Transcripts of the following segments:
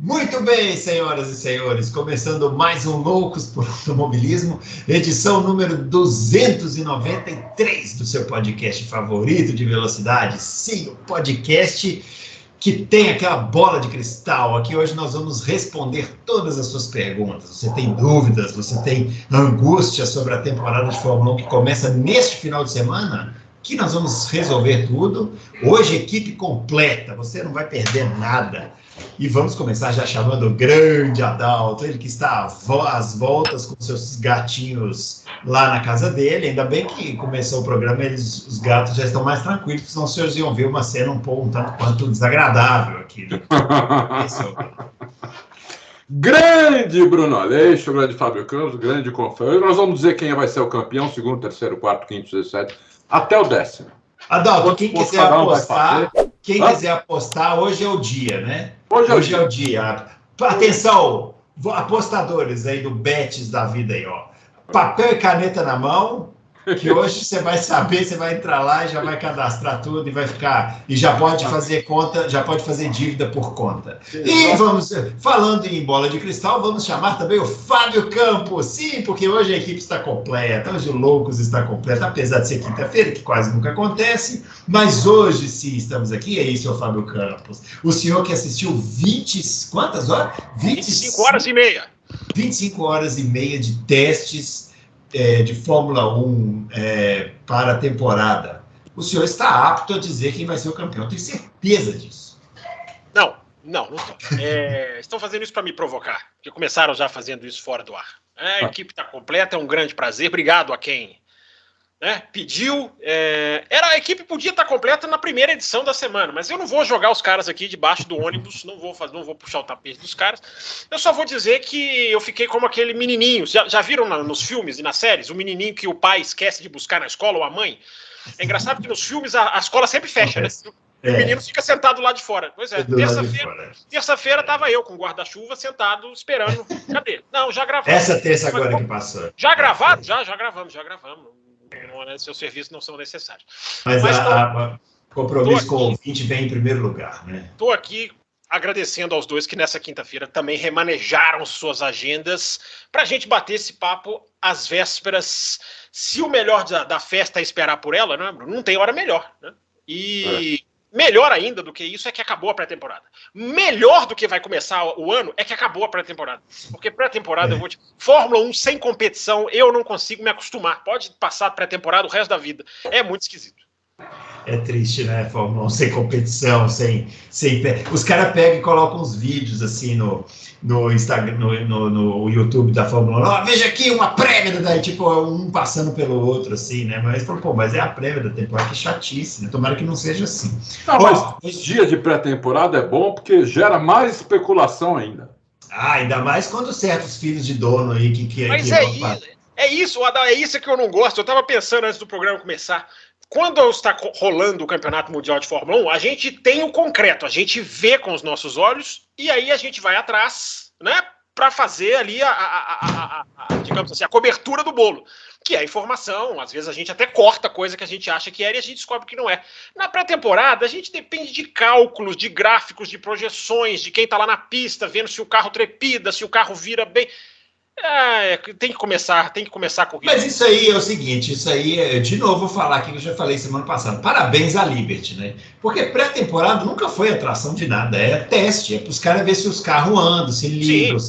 Muito bem, senhoras e senhores, começando mais um Loucos por Automobilismo, edição número 293 do seu podcast favorito de velocidade. Sim, o podcast que tem aquela bola de cristal. Aqui hoje nós vamos responder todas as suas perguntas. Você tem dúvidas, você tem angústia sobre a temporada de Fórmula 1 que começa neste final de semana? Que nós vamos resolver tudo. Hoje, equipe completa, você não vai perder nada. E vamos começar já chamando o grande Adalto, ele que está às voltas com seus gatinhos lá na casa dele. Ainda bem que começou o programa, os gatos já estão mais tranquilos, porque senão os senhores iam ver uma cena um tanto quanto desagradável aqui. Né? Grande Bruno Aleixo, grande Fábio Campos, grande Confere. Nós vamos dizer quem vai ser o campeão, segundo, terceiro, quarto, quinto, 17, até o 10º. Adalto, quem quiser apostar, hoje é o dia, né? Hoje é o dia. Atenção, apostadores aí do Betis da vida aí, ó. Papel e caneta na mão, que hoje você vai saber, você vai entrar lá e já vai cadastrar tudo e vai ficar. E já pode fazer conta, já pode fazer dívida por conta. E vamos, falando em bola de cristal, vamos chamar também o Fábio Campos. Sim, porque hoje a equipe está completa, hoje o Loucos está completo, apesar de ser quinta-feira, que quase nunca acontece, mas hoje sim estamos aqui. E aí, seu Fábio Campos, o senhor que assistiu quantas horas? 25 horas e meia. 25 horas e meia de testes de Fórmula 1 para a temporada. O senhor está apto a dizer quem vai ser o campeão? Eu tenho certeza disso. Não estou. Estão fazendo isso para me provocar, porque começaram já fazendo isso fora do ar. A equipe está completa, é um grande prazer. Obrigado a quem pediu. A equipe podia estar completa na primeira edição da semana, mas eu não vou jogar os caras aqui debaixo do ônibus, não vou puxar o tapete dos caras. Eu só vou dizer que eu fiquei como aquele menininho. Já viram nos filmes e nas séries o menininho que o pai esquece de buscar na escola ou a mãe? É engraçado que nos filmes a escola sempre fecha, né? E o menino fica sentado lá de fora. Pois é, terça-feira estava eu com o guarda-chuva sentado esperando. Cadê? Não, já gravamos. Essa terça agora que passou. Já gravado? Já gravamos. Seus serviços não são necessários. Mas compromisso com o ouvinte vem em primeiro lugar, né? Estou aqui agradecendo aos dois que nessa quinta-feira também remanejaram suas agendas para a gente bater esse papo às vésperas. Se o melhor da festa é esperar por ela, né, Bruno? Não tem hora melhor, né? E melhor ainda do que isso é que acabou a pré-temporada. Melhor do que vai começar o ano é que acabou a pré-temporada. Porque pré-temporada, Fórmula 1 sem competição, eu não consigo me acostumar. Pode passar a pré-temporada o resto da vida. É muito esquisito. É triste, né? Fórmula 1 sem competição, sem... Os caras pegam e colocam uns vídeos assim no Instagram, no YouTube da Fórmula 1. Veja aqui uma prévia, daí, tipo, um passando pelo outro, assim, né? Mas é a prévia da temporada, que chatice, né? Tomara que não seja assim. Mas dia de pré-temporada é bom porque gera mais especulação ainda. Ainda mais quando certos filhos de dono aí que é isso, Adal, é isso que eu não gosto. Eu tava pensando antes do programa começar. Quando está rolando o Campeonato Mundial de Fórmula 1, a gente tem o concreto, a gente vê com os nossos olhos e aí a gente vai atrás, né, para fazer ali digamos assim, a cobertura do bolo, que é a informação. Às vezes a gente até corta coisa que a gente acha que era e a gente descobre que não é. Na pré-temporada, a gente depende de cálculos, de gráficos, de projeções, de quem está lá na pista, vendo se o carro trepida, se o carro vira bem... Tem que começar a corrida. Mas isso aí é o seguinte, de novo vou falar aqui que eu já falei semana passada, parabéns à Liberty, né? Porque pré-temporada nunca foi atração de nada, é teste, é para os caras ver se os carros andam, se ligam,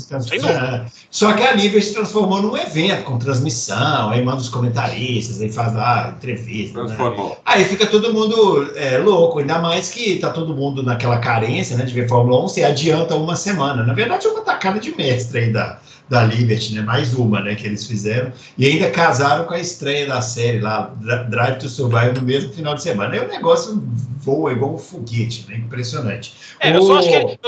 Só que a Liberty se transformou num evento com transmissão, aí manda os comentaristas, aí faz lá entrevista, né? Aí fica todo mundo louco, ainda mais que tá todo mundo naquela carência, né, de ver Fórmula 1, você adianta uma semana. Na verdade é uma tacada de mestre aí da Liberty, né? Mais uma, né, que eles fizeram, e ainda casaram com a estreia da série lá, Drive to Survive, no mesmo final de semana. Aí o negócio voa igual um foguete, né? Impressionante. Eu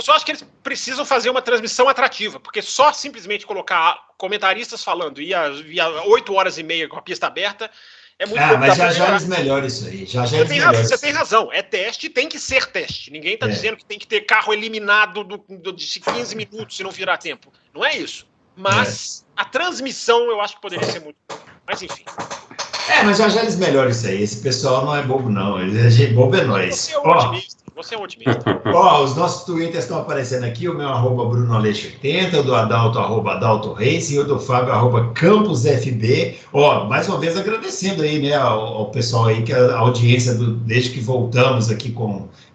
só acho que eles precisam fazer uma transmissão atrativa, porque só simplesmente colocar comentaristas falando e 8 horas e meia com a pista aberta é muito pouco. Mas já eles melhoram isso aí. Você tem razão, é teste, tem que ser teste. Ninguém está dizendo que tem que ter carro eliminado de 15 minutos se não virar tempo. Não é isso. Mas a transmissão eu acho que poderia ser muito boa. Mas enfim. Mas já eles melhoram isso aí. Esse pessoal não é bobo, não. Bobo é nós. Você é um otimista. Ó, os nossos twitters estão aparecendo aqui, o meu @BrunoAleixo80, o do Adalto, @AdaltoRace, e o do Fábio, @CampusFB. Ó, mais uma vez agradecendo aí, né, ao pessoal aí, que a audiência, desde que voltamos aqui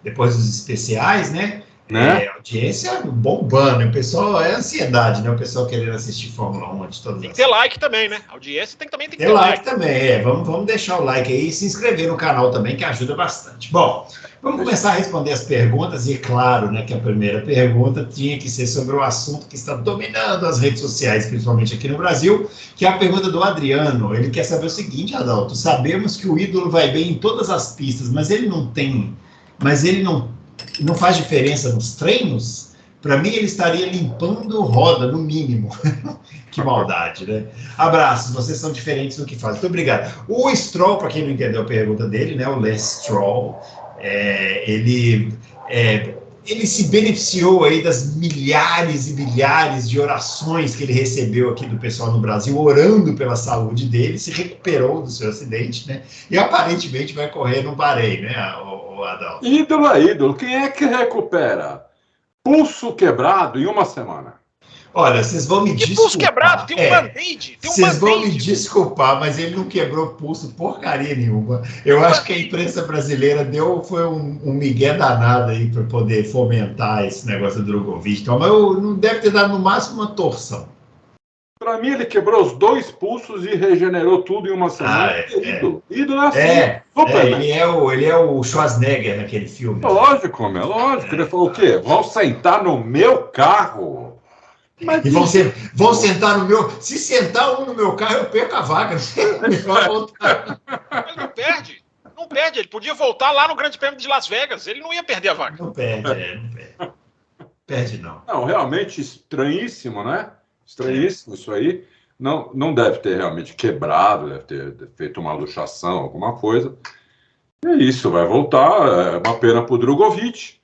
depois dos especiais, né? A audiência bombando, o pessoal, é ansiedade, né? O pessoal querendo assistir Fórmula 1 de todas Tem as... que ter like também, né? A audiência também tem que ter like também, vamos deixar o like aí e se inscrever no canal também, que ajuda bastante. Bom, vamos começar a responder as perguntas, e claro, né, que a primeira pergunta tinha que ser sobre o assunto que está dominando as redes sociais, principalmente aqui no Brasil, que é a pergunta do Adriano. Ele quer saber o seguinte, Adalto: sabemos que o ídolo vai bem em todas as pistas, mas ele não faz diferença nos treinos? Para mim, ele estaria limpando roda, no mínimo. Que maldade, né? Abraços, vocês são diferentes do que fazem. Muito obrigado. O Stroll, para quem não entendeu a pergunta dele, né? O Lance Stroll, ele se beneficiou aí das milhares e milhares de orações que ele recebeu aqui do pessoal no Brasil, orando pela saúde dele, se recuperou do seu acidente, né? E aparentemente vai correr no Bahrein, né, o Adalto? Ídolo é ídolo. Quem é que recupera pulso quebrado em uma semana? Olha, vocês vão me desculpar. Pulso quebrado, tem um band-aid. Vocês vão me desculpar, mas ele não quebrou pulso porcaria nenhuma. Eu acho que a imprensa brasileira foi um migué danado aí para poder fomentar esse negócio do Drogovic. Então, mas não deve ter dado no máximo uma torção. Para mim, ele quebrou os 2 pulsos e regenerou tudo em uma semana. Ídolo. Ídolo é assim. Ele é o Schwarzenegger naquele filme. Lógico, lógico. Ele falou o quê? Vão sentar no meu carro. Mas e vão sentar no meu... Se sentar um no meu carro, eu perco a vaga. Ele não perde. Não perde. Ele podia voltar lá no Grande Prêmio de Las Vegas. Ele não ia perder a vaga. Não perde, não perde. Perde, não. Não, realmente estranhíssimo, né? Estranhíssimo isso aí. Não deve ter realmente quebrado, deve ter feito uma luxação, alguma coisa. É isso, vai voltar. É uma pena pro Drogovic.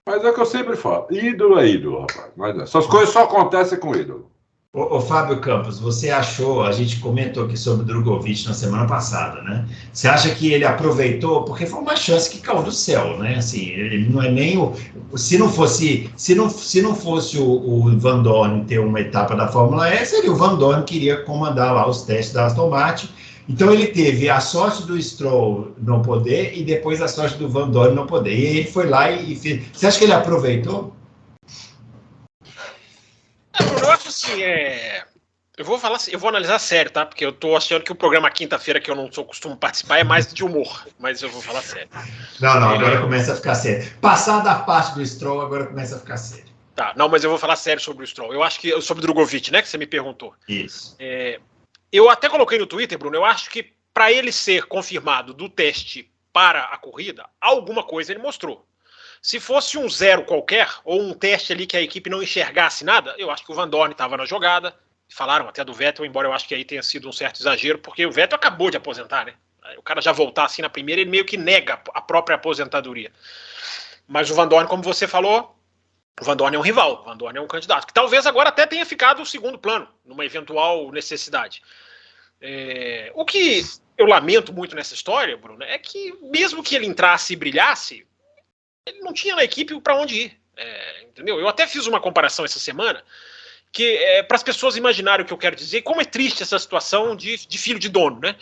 Mas é o que eu sempre falo. Ídolo é ídolo, rapaz. Mas essas coisas só acontecem com ídolo. Ô, Fábio Campos, você achou, a gente comentou aqui sobre o Drogovic na semana passada, né? Você acha que ele aproveitou, porque foi uma chance que caiu do céu, né? Assim, ele não é nem se não fosse o Van Dorn ter uma etapa da Fórmula E, seria o Van Dorn que iria comandar lá os testes da Aston Martin. Então ele teve a sorte do Stroll não poder e depois a sorte do Van Dorn não poder. E ele foi lá e fez. Você acha que ele aproveitou? Eu acho assim, eu vou falar assim, eu vou analisar sério, tá? Porque eu tô achando que o programa quinta-feira, que eu não costumo participar, é mais de humor, mas eu vou falar sério. Não, agora começa a ficar sério. Passada a parte do Stroll, agora começa a ficar sério. Tá, não, mas eu vou falar sério sobre o Stroll. Eu acho que, sobre o Drogovic, né, que você me perguntou. Isso. Eu até coloquei no Twitter, Bruno, eu acho que para ele ser confirmado do teste para a corrida, alguma coisa ele mostrou. Se fosse um 0 qualquer, ou um teste ali que a equipe não enxergasse nada, eu acho que o Van Dorn estava na jogada. Falaram até do Vettel, embora eu acho que aí tenha sido um certo exagero, porque o Vettel acabou de aposentar, né? O cara já voltar assim na primeira, ele meio que nega a própria aposentadoria. Mas o Van Dorn, como você falou, o Van Dorn é um rival, o Van Dorn é um candidato, que talvez agora até tenha ficado no segundo plano, numa eventual necessidade. O que eu lamento muito nessa história, Bruno, é que mesmo que ele entrasse e brilhasse, ele não tinha na equipe para onde ir. Entendeu? Eu até fiz uma comparação essa semana, que para as pessoas imaginarem o que eu quero dizer, como é triste essa situação de filho de dono, né?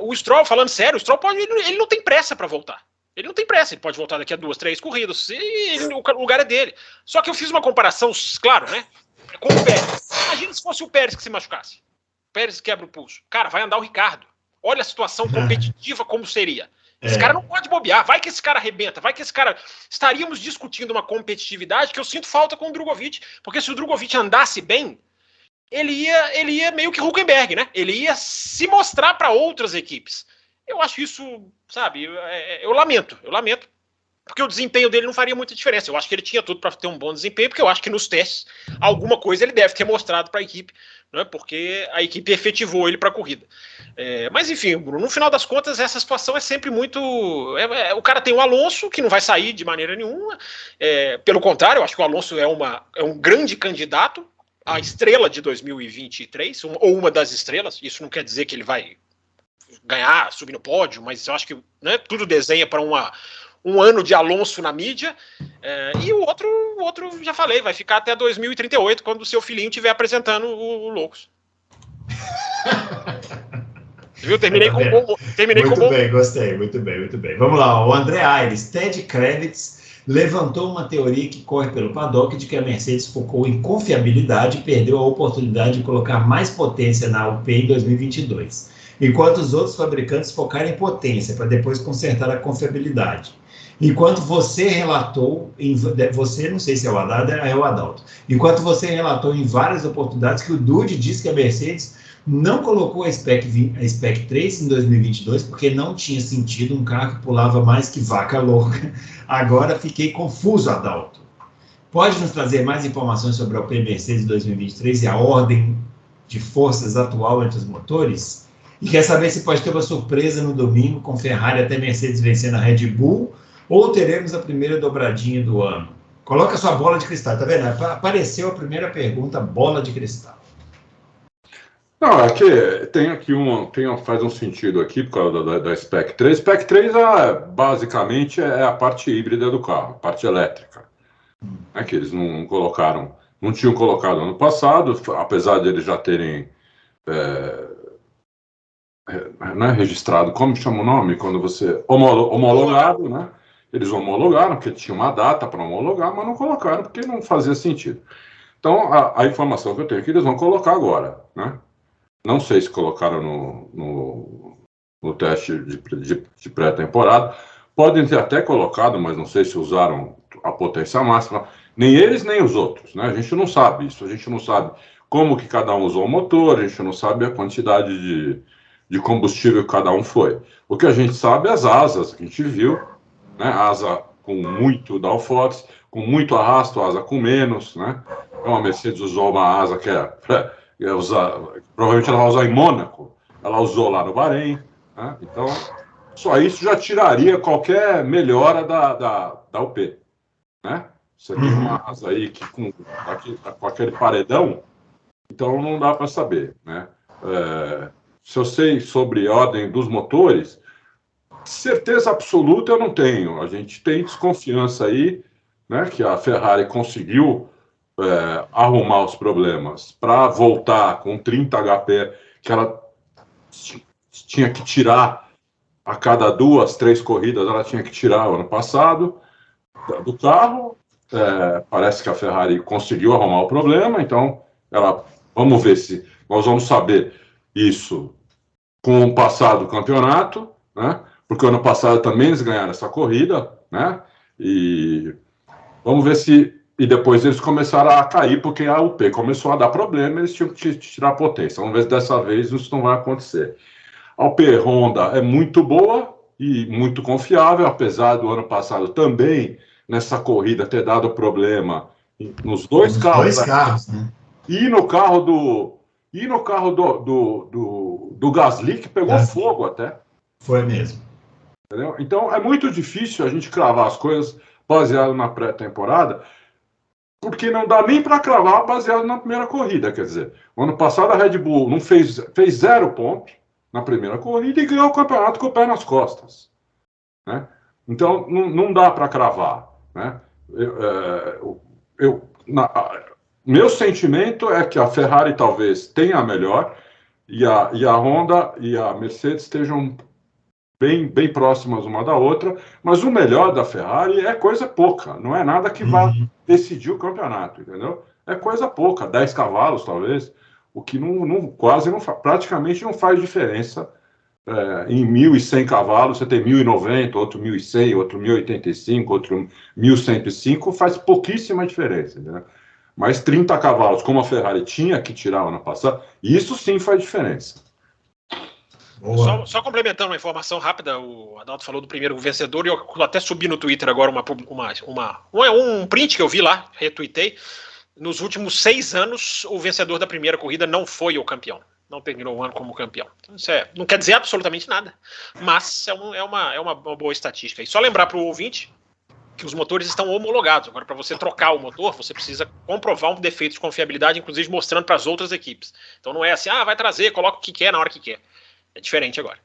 O Stroll, falando sério, o Stroll ele não tem pressa para voltar. Ele não tem pressa, ele pode voltar daqui a 2, 3 corridas, e o lugar é dele. Só que eu fiz uma comparação, claro, né, com o Pérez. Imagina se fosse o Pérez que se machucasse. O Pérez quebra o pulso. Cara, vai andar o Ricardo. Olha a situação competitiva como seria. Esse cara não pode bobear. Vai que esse cara arrebenta. Vai que esse cara... Estaríamos discutindo uma competitividade que eu sinto falta com o Drogovic. Porque se o Drogovic andasse bem, ele ia meio que Hülkenberg, né? Ele ia se mostrar para outras equipes. Eu acho isso, sabe, eu lamento, porque o desempenho dele não faria muita diferença. Eu acho que ele tinha tudo para ter um bom desempenho, porque eu acho que nos testes alguma coisa ele deve ter mostrado para a equipe, né, porque a equipe efetivou ele para a corrida. Mas enfim, Bruno, no final das contas, essa situação é sempre muito... o cara tem o Alonso, que não vai sair de maneira nenhuma, pelo contrário, eu acho que o Alonso é um grande candidato à estrela de 2023, ou uma das estrelas. Isso não quer dizer que ele vai ganhar, subir no pódio, mas eu acho que, né, tudo desenha para um ano de Alonso na mídia, e o outro, já falei, vai ficar até 2038, quando o seu filhinho estiver apresentando o Loucos. Viu? Terminei com bom. Muito bem, gostei, muito bem. Vamos lá, o André Aires, Ted Kravitz levantou uma teoria que corre pelo paddock de que a Mercedes focou em confiabilidade e perdeu a oportunidade de colocar mais potência na Alp em 2022, enquanto os outros fabricantes focaram em potência para depois consertar a confiabilidade. Enquanto você relatou, você, não sei se é o Haddad, é o Adalto, enquanto você relatou em várias oportunidades que o Dude diz que a Mercedes não colocou a Spec 3 em 2022 porque não tinha sentido, um carro que pulava mais que vaca louca. Agora fiquei confuso, Adalto. Pode nos trazer mais informações sobre a Alp Mercedes 2023 e a ordem de forças atual entre os motores? E quer saber se pode ter uma surpresa no domingo com Ferrari até Mercedes vencendo a Red Bull, ou teremos a primeira dobradinha do ano? Coloca sua bola de cristal, tá vendo? Apareceu a primeira pergunta, bola de cristal. Não, é que tem aqui faz um sentido aqui por causa da Spec 3. Spec 3 basicamente é a parte híbrida do carro, a parte elétrica. É que eles não tinham colocado ano passado, apesar de eles já terem não é registrado, como chama o nome? Quando você homologado, né? Eles homologaram, porque tinha uma data para homologar, mas não colocaram porque não fazia sentido. Então, a informação que eu tenho é que eles vão colocar agora, né? Não sei se colocaram no teste de pré-temporada. Podem ter até colocado, mas não sei se usaram a potência máxima. Nem eles, nem os outros, né? A gente não sabe isso. A gente não sabe como que cada um usou o motor, a gente não sabe a quantidade de combustível que cada um foi. O que a gente sabe é as asas que a gente viu, né? Asa com muito downforce, com muito arrasto, asa com menos, né? Então a Mercedes usou uma asa que provavelmente ela vai usar em Mônaco, ela usou lá no Bahrein, né? Então só isso já tiraria qualquer melhora da UP, né? Você tem uma asa aí que com aquele paredão, então não dá para saber, né? Se eu sei sobre a ordem dos motores, certeza absoluta eu não tenho. A gente tem desconfiança aí, né, que a Ferrari conseguiu arrumar os problemas para voltar com 30 HP que ela tinha que tirar a cada 2, 3 corridas, ela tinha que tirar o ano passado do carro. Parece que a Ferrari conseguiu arrumar o problema, então vamos ver se nós vamos saber isso com o passado campeonato, né? Porque o ano passado também eles ganharam essa corrida, né? E vamos ver se... E depois eles começaram a cair, porque a UP começou a dar problema, eles tinham que tirar a potência. Vamos ver se dessa vez isso não vai acontecer. A UP Honda é muito boa e muito confiável, apesar do ano passado também, nessa corrida, ter dado problema nos dois carros, né? E no carro do Gasly, que pegou fogo até. Foi mesmo. Entendeu? Então, é muito difícil a gente cravar as coisas baseado na pré-temporada, porque não dá nem para cravar baseado na primeira corrida. Quer dizer, o ano passado a Red Bull não fez 0 pontos na primeira corrida e ganhou o campeonato com o pé nas costas, né? Então, não dá para cravar, né? Meu sentimento é que a Ferrari talvez tenha a melhor e a Honda e a Mercedes estejam bem próximas uma da outra, mas o melhor da Ferrari é coisa pouca, não é nada que vá decidir o campeonato, entendeu? É coisa pouca, 10 cavalos talvez, o que praticamente não faz diferença. Em 1.100 cavalos, você tem 1.090, outro 1.100, outro 1.085, outro 1.105, faz pouquíssima diferença, entendeu? Mas 30 cavalos, como a Ferrari tinha que tirar ano passado, isso sim faz diferença. Só complementando uma informação rápida, o Adalto falou do primeiro vencedor, e eu até subi no Twitter agora um print que eu vi lá, retuitei. Nos últimos 6 anos, o vencedor da primeira corrida não foi o campeão. Não terminou o ano como campeão. Então, isso não quer dizer absolutamente nada, mas é uma boa estatística. E só lembrar para o ouvinte que os motores estão homologados. Agora, para você trocar o motor, você precisa comprovar um defeito de confiabilidade, inclusive mostrando para as outras equipes. Então não é assim, vai trazer, coloca o que quer na hora que quer. É diferente agora.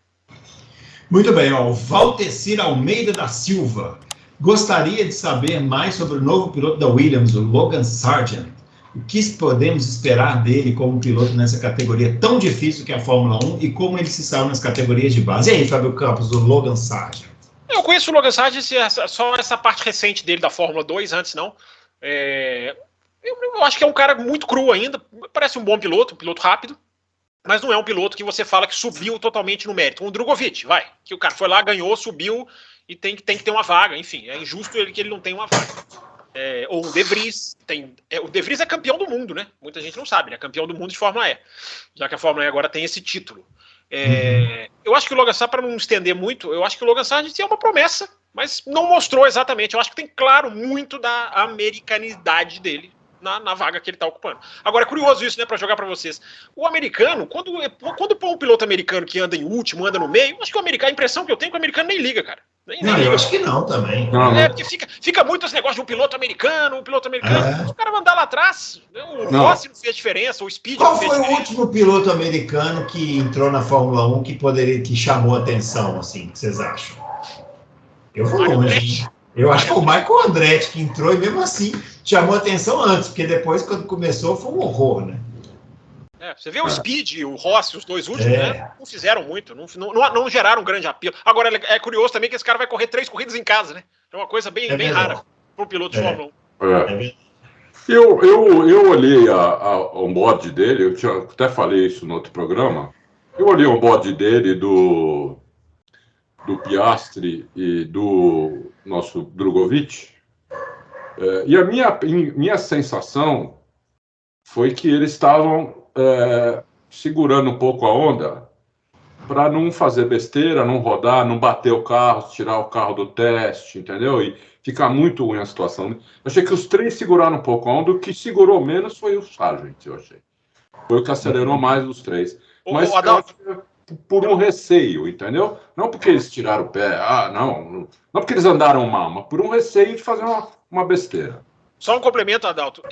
Muito bem, o Valtecir Almeida da Silva. Gostaria de saber mais sobre o novo piloto da Williams, o Logan Sargent. O que podemos esperar dele como piloto nessa categoria tão difícil que é a Fórmula 1 e como ele se saiu nas categorias de base? E aí, Fábio Campos, o Logan Sargent? Eu conheço o Logan Sargent, só essa parte recente dele da Fórmula 2, antes não. Eu acho que é um cara muito cru ainda, parece um bom piloto, um piloto rápido, mas não é um piloto que você fala que subiu totalmente no mérito. Um Drogovic, que o cara foi lá, ganhou, subiu e tem que ter uma vaga. Enfim, é injusto que ele não tenha uma vaga. Ou o De Vries. O De Vries é campeão do mundo, né? Muita gente não sabe, ele é campeão do mundo de Fórmula E, já que a Fórmula E agora tem esse título. Eu acho que o Logan Sargent, para não estender muito, eu acho que o Logan Sargent é uma promessa, mas não mostrou exatamente. Eu acho que tem claro muito da americanidade dele na vaga que ele está ocupando. Agora, é curioso isso, né, para jogar para vocês. O americano, quando põe um piloto americano que anda em último, anda no meio, acho que a impressão que eu tenho é que o americano nem liga, cara. Nem não, liga. Eu acho que não também. Porque fica muito esse negócio de um piloto americano. Os caras vão andar lá atrás. O Rossi não fez diferença, o Speed Qual não fez foi diferença. o último piloto americano que entrou na Fórmula 1 que chamou atenção, assim, que vocês acham? Eu vou longe. Eu acho que o Michael Andretti que entrou e mesmo assim chamou atenção antes, porque depois, quando começou, foi um horror, né? Você vê o Speed e o Rossi, os dois últimos, né? Não fizeram muito, não geraram um grande apelo. Agora, é curioso também que esse cara vai correr 3 corridas em casa, né? É uma coisa bem rara para um piloto de Fórmula 1. Eu olhei a onboard dele, eu até falei isso no outro programa. Eu olhei o onboard dele do Piastri e do nosso Drogovic, e a minha sensação foi que eles estavam segurando um pouco a onda para não fazer besteira, não rodar, não bater o carro, tirar o carro do teste, entendeu? E ficar muito ruim a situação. Eu achei que os 3 seguraram um pouco a onda, o que segurou menos foi o Sargent, eu achei. Foi o que acelerou mais os 3. Mas por um receio, entendeu? Não porque eles tiraram o pé, não porque eles andaram mal, mas por um receio de fazer uma besteira. Só um complemento, Adalto.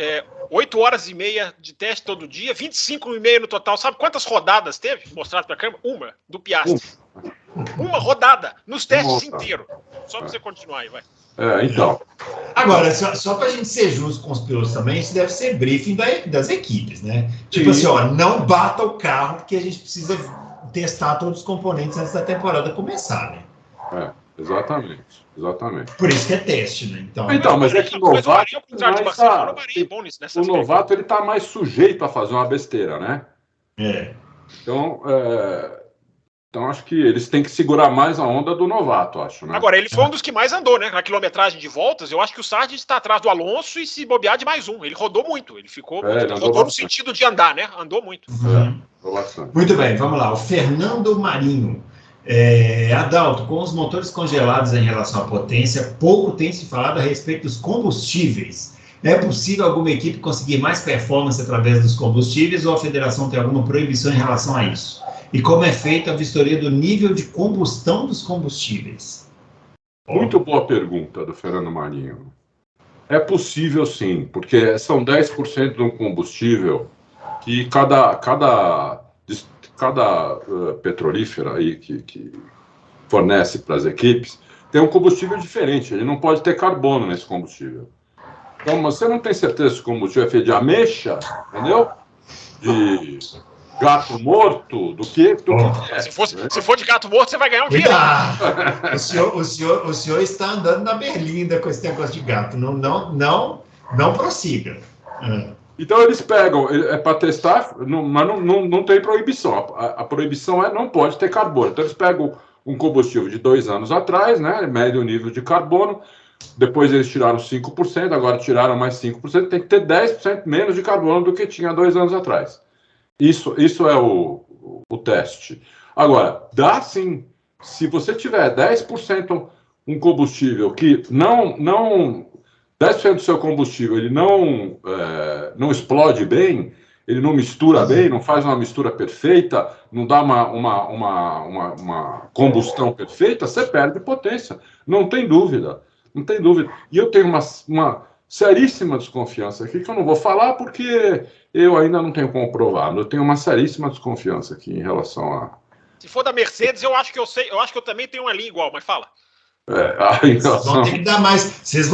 8 horas e meia de teste todo dia, 25,5 no total. Sabe quantas rodadas teve? Mostrado para a câmera? Uma, do Piastri. Uma rodada, nos testes inteiros. Só para você continuar aí, vai. Então. Agora, só para a gente ser justo com os pilotos também, isso deve ser briefing das equipes, né? Tipo assim, não bata o carro, porque a gente precisa testar todos os componentes antes da temporada começar, né? Exatamente. Por isso que é teste, né? Então, mas é que o novato ele está mais sujeito a fazer uma besteira, né? Então acho que eles têm que segurar mais a onda do novato, acho, né? Agora, ele foi um dos que mais andou, né? Na quilometragem de voltas, eu acho que o Sargent está atrás do Alonso e se bobear de mais um. Ele rodou muito, ele ficou rodou no sentido de andar, né? Andou muito. Muito bem, vamos lá. O Fernando Marinho. Adalto, com os motores congelados em relação à potência, pouco tem se falado a respeito dos combustíveis. É possível alguma equipe conseguir mais performance através dos combustíveis ou a federação tem alguma proibição em relação a isso? E como é feita a vistoria do nível de combustão dos combustíveis? Muito boa pergunta do Fernando Marinho. É possível sim, porque são 10% de um combustível que cada petrolífera aí que fornece para as equipes tem um combustível diferente, ele não pode ter carbono nesse combustível. Então, você não tem certeza se o combustível é feito de ameixa, entendeu? De gato morto, do que é. Se for de gato morto, você vai ganhar um dinheiro. O senhor está andando na berlinda com esse negócio de gato. Não prossiga. Então eles pegam, para testar, mas não tem proibição. A proibição não pode ter carbono. Então eles pegam um combustível de 2 anos atrás, né, mede o nível de carbono, depois eles tiraram 5%, agora tiraram mais 5%, tem que ter 10% menos de carbono do que tinha 2 anos atrás. Isso é o teste. Agora, dá sim, se você tiver 10% um combustível que não 10% do seu combustível ele não explode bem, ele não mistura bem, não faz uma mistura perfeita, não dá uma combustão perfeita, você perde potência. Não tem dúvida. E eu tenho uma seríssima desconfiança aqui, que eu não vou falar porque eu ainda não tenho como provar. Eu tenho uma seríssima desconfiança aqui em relação a... Se for da Mercedes, eu acho que eu sei, eu acho que eu também tenho uma linha igual, mas fala. Vocês vão ter que dar mais. Vocês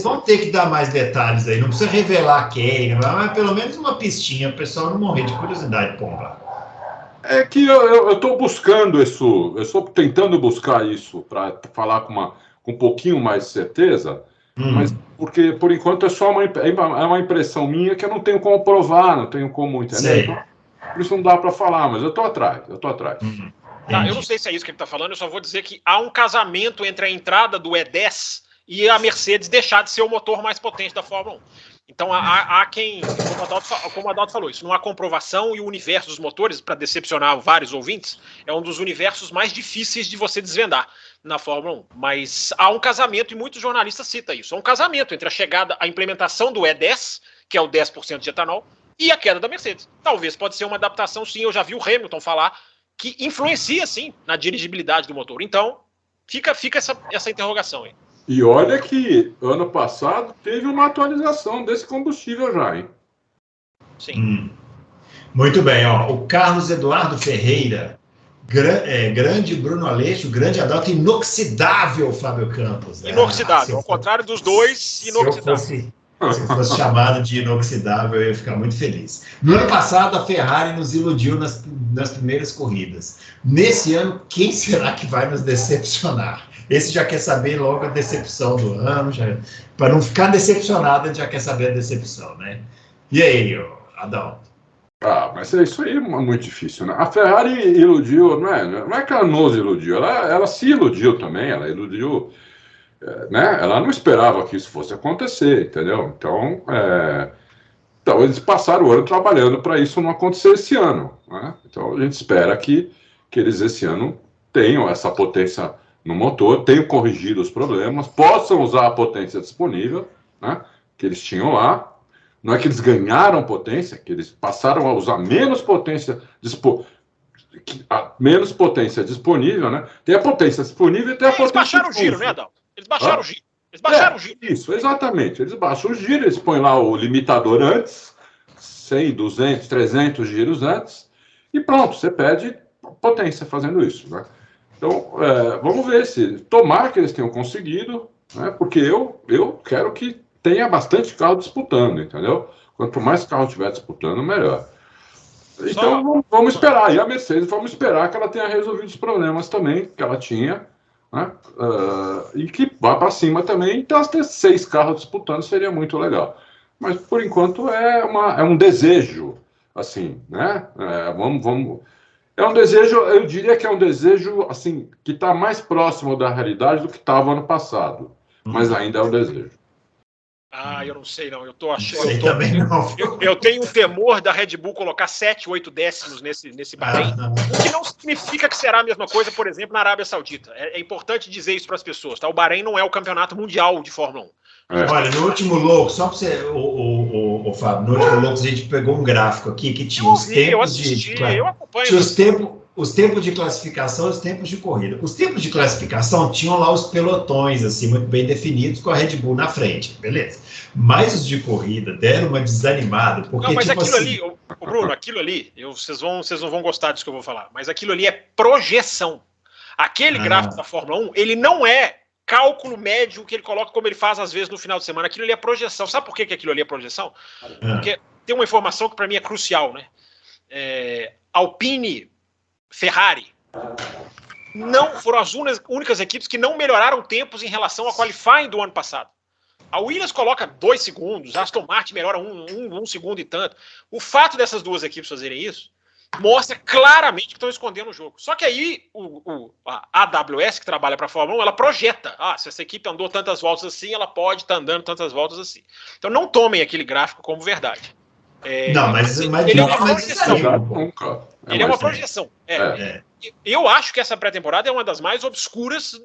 vão ter que dar mais detalhes aí. Não precisa revelar quem, mas pelo menos uma pistinha, o pessoal não morrer de curiosidade, pomba. É que eu estou buscando isso, eu estou tentando buscar isso para falar com um pouquinho mais de certeza, mas porque por enquanto é só uma impressão minha que eu não tenho como provar, não tenho como entender. Então, por isso não dá para falar, mas eu estou atrás. Tá, eu não sei se é isso que ele está falando, eu só vou dizer que há um casamento entre a entrada do E10 e a Mercedes deixar de ser o motor mais potente da Fórmula 1. Então, há quem, como o Adalto falou, isso não há comprovação, e o universo dos motores, para decepcionar vários ouvintes, é um dos universos mais difíceis de você desvendar na Fórmula 1. Mas há um casamento, e muitos jornalistas citam isso, há um casamento entre a implementação do E10, que é o 10% de etanol, e a queda da Mercedes. Talvez pode ser uma adaptação, sim, eu já vi o Hamilton falar, que influencia, sim, na dirigibilidade do motor. Então, fica essa interrogação aí. E olha que ano passado teve uma atualização desse combustível já, hein? Sim. Muito bem, ó. O Carlos Eduardo Ferreira, grande Bruno Aleixo, grande Adalto, inoxidável Fábio Campos. Inoxidável, ao contrário dos dois, inoxidável. Se eu fosse chamado de inoxidável, eu ia ficar muito feliz. No ano passado, a Ferrari nos iludiu nas primeiras corridas. Nesse ano, quem será que vai nos decepcionar? Esse já quer saber logo a decepção do ano, para não ficar decepcionado, a gente já quer saber a decepção, né? E aí, Adalto? Mas isso aí é muito difícil, né? A Ferrari iludiu, não é que ela nos iludiu, ela se iludiu também, ela iludiu... Né? Ela não esperava que isso fosse acontecer, entendeu? Então eles passaram o ano trabalhando para isso não acontecer esse ano, né? Então a gente espera que eles esse ano tenham essa potência no motor, tenham corrigido os problemas, possam usar a potência disponível, né, que eles tinham lá. Não é que eles ganharam potência, que eles passaram a usar menos potência disponível, né? Tem a potência disponível e tem a potência... Eles baixaram o giro, né, Adalto? Eles baixaram o giro. Eles baixaram o giro. Isso, exatamente. Eles baixam o giro, eles põem lá o limitador antes, 100, 200, 300 giros antes, e pronto, você perde potência fazendo isso, né? Então, vamos ver tomara que eles tenham conseguido, né? Porque eu quero que tenha bastante carro disputando, entendeu? Quanto mais carro tiver disputando, melhor. Então, vamos esperar. E a Mercedes, vamos esperar que ela tenha resolvido os problemas também que ela tinha, né? E que vá para cima também. Então, ter 6 carros disputando seria muito legal. Mas, por enquanto, é um desejo, assim, né? É um desejo, eu diria que é um desejo, assim, que está mais próximo da realidade do que estava ano passado. Mas ainda é um desejo. Eu não sei, não. Eu tô achando. Eu tenho um temor da Red Bull colocar 7, 8 décimos nesse Bahrein, o que não significa que será a mesma coisa, por exemplo, na Arábia Saudita. É importante dizer isso para as pessoas, tá? O Bahrein não é o campeonato mundial de Fórmula 1. Olha, no último Loucos, só para você, Fábio, no último Loucos a gente pegou um gráfico aqui que tinha os tempos eu acompanho. Tinha os tempos de classificação e os tempos de corrida. Os tempos de classificação tinham lá os pelotões, assim, muito bem definidos, com a Red Bull na frente, beleza. Mas os de corrida deram uma desanimada, porque... Não, mas tipo aquilo assim... ali, Bruno, aquilo ali, vocês não vão gostar disso que eu vou falar, mas aquilo ali é projeção. Aquele gráfico da Fórmula 1, ele não é cálculo médio que ele coloca como ele faz às vezes no final de semana. Aquilo ali é projeção. Sabe por que aquilo ali é projeção? Porque tem uma informação que para mim é crucial, né? Alpine, Ferrari não foram as únicas equipes que não melhoraram tempos em relação ao qualifying do ano passado. A Williams coloca 2 segundos, a Aston Martin melhora 1 segundo e tanto. O fato dessas duas equipes fazerem isso mostra claramente que estão escondendo o jogo. Só que aí a AWS, que trabalha para a Fórmula 1, ela projeta. Se essa equipe andou tantas voltas assim, ela pode estar andando tantas voltas assim. Então não tomem aquele gráfico como verdade. Ele é uma projeção. Ele é uma projeção. Eu acho que essa pré-temporada é uma das mais obscuras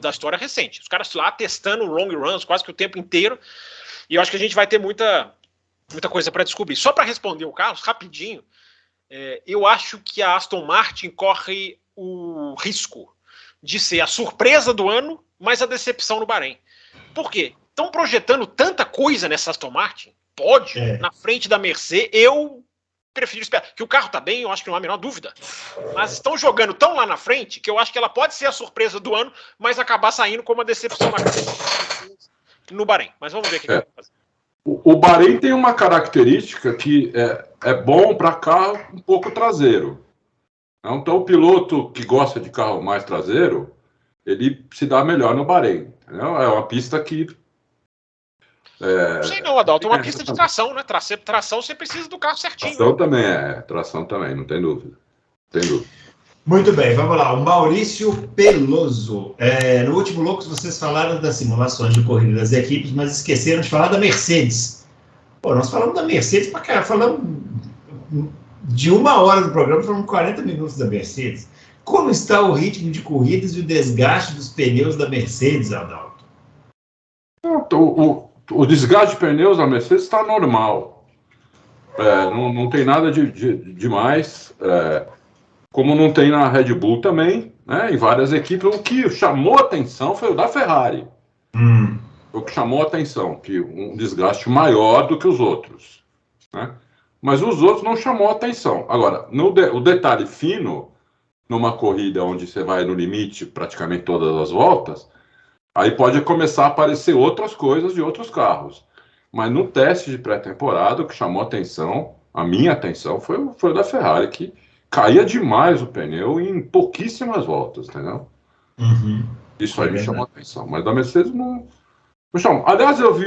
da história recente. Os caras lá testando long runs quase que o tempo inteiro. E eu acho que a gente vai ter muita coisa para descobrir. Só para responder o Carlos, rapidinho, eu acho que a Aston Martin corre o risco de ser a surpresa do ano, mas a decepção no Bahrein. Por quê? Estão projetando tanta coisa nessa Aston Martin, pódio, na frente da Mercedes. Eu prefiro esperar. Que o carro tá bem, eu acho que não há a menor dúvida. Mas estão jogando tão lá na frente que eu acho que ela pode ser a surpresa do ano, mas acabar saindo como uma decepção no Bahrein. Mas vamos ver o que vai fazer. O Bahrein tem uma característica que é bom para carro um pouco traseiro. Então, o piloto que gosta de carro mais traseiro, ele se dá melhor no Bahrein. Entendeu? É uma pista que... Não sei não, Adalto. É uma pista de tração, né? Tração você precisa do carro certinho. Tração também, não tem dúvida. Tem dúvida. Muito bem, vamos lá. O Maurício Peloso. No último Loucos, vocês falaram das simulações de corrida das equipes, mas esqueceram de falar da Mercedes. Pô, nós falamos da Mercedes pra cá, falamos de 1 hora do programa, falamos 40 minutos da Mercedes. Como está o ritmo de corridas e o desgaste dos pneus da Mercedes, Adalto? O desgaste de pneus da Mercedes está normal. Não tem nada de demais. Como não tem na Red Bull também, né, em várias equipes. O que chamou a atenção foi o da Ferrari. O que chamou a atenção, que um desgaste maior do que os outros. Né? Mas os outros não chamou a atenção. Agora, o detalhe fino, numa corrida onde você vai no limite praticamente todas as voltas, aí pode começar a aparecer outras coisas de outros carros. Mas no teste de pré-temporada, o que chamou a atenção, a minha atenção, foi o da Ferrari, que caía demais o pneu em pouquíssimas voltas, entendeu? Isso aí me chamou a atenção. Mas da Mercedes não chamou. Aliás, eu vi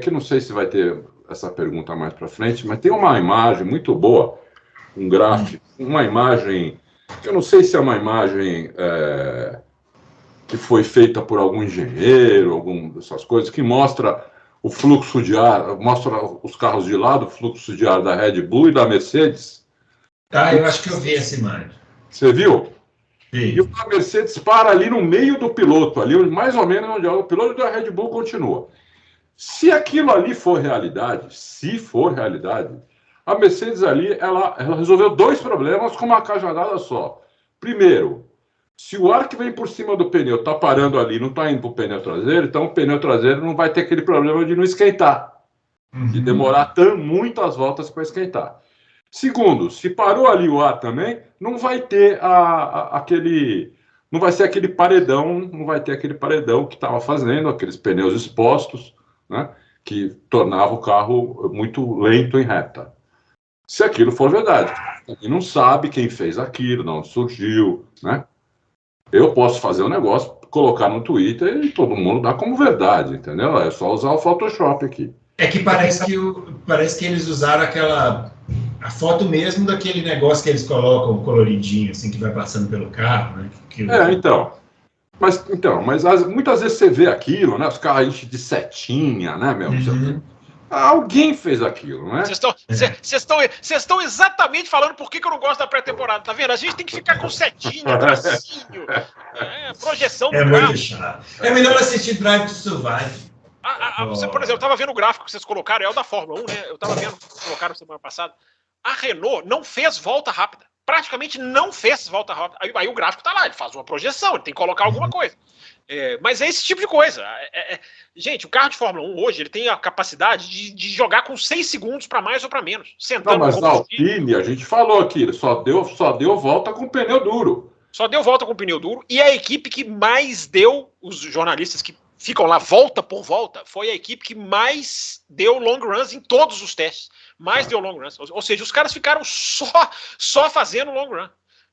que não sei se vai ter essa pergunta mais para frente, mas tem uma imagem muito boa, um gráfico, uma imagem, que eu não sei se é uma imagem que foi feita por algum engenheiro, alguma dessas coisas, que mostra o fluxo de ar, mostra os carros de lado, o fluxo de ar da Red Bull e da Mercedes. Eu acho que eu vi essa imagem. Você viu? Sim. E o da Mercedes para ali no meio do piloto, ali mais ou menos onde o piloto da Red Bull continua. Se aquilo ali for realidade, a Mercedes ali, ela resolveu 2 problemas com uma cajadada só. Primeiro, se o ar que vem por cima do pneu está parando ali, não está indo para o pneu traseiro, então o pneu traseiro não vai ter aquele problema de não esquentar, de demorar muitas voltas para esquentar. Segundo, se parou ali o ar também, não vai ter não vai ser aquele paredão, não vai ter aquele paredão que estava fazendo, aqueles pneus expostos, né, que tornava o carro muito lento em reta. Se aquilo for verdade, quem não sabe quem fez aquilo, de onde surgiu, né? Eu posso fazer um negócio, colocar no Twitter e todo mundo dá como verdade, entendeu? É só usar o Photoshop aqui. É que parece que eles usaram a foto mesmo daquele negócio que eles colocam coloridinho, assim, que vai passando pelo carro, né? Mas muitas vezes você vê aquilo, né? Os carros enchem de setinha, né, meu? Alguém fez aquilo, né? Vocês estão exatamente falando por que eu não gosto da pré-temporada, tá vendo? A gente tem que ficar com setinha, tracinho, projeção do carro. Muito chato. É melhor assistir Drive to Survive. Por exemplo, eu estava vendo o gráfico que vocês colocaram, é o da Fórmula 1, né? Eu estava vendo, colocaram semana passada. A Renault não fez volta rápida. Praticamente não fez volta rápida. Aí o gráfico está lá, ele faz uma projeção, ele tem que colocar alguma coisa. Mas é esse tipo de coisa. Gente, o carro de Fórmula 1 hoje, ele tem a capacidade de jogar com 6 segundos para mais ou para menos. Não, mas na Alpine, a gente falou aqui, só deu volta com pneu duro. Só deu volta com pneu duro. E a equipe que mais deu, os jornalistas que ficam lá volta por volta, foi a equipe que mais deu long runs em todos os testes. Mais deu long runs. Ou seja, os caras ficaram só fazendo long run.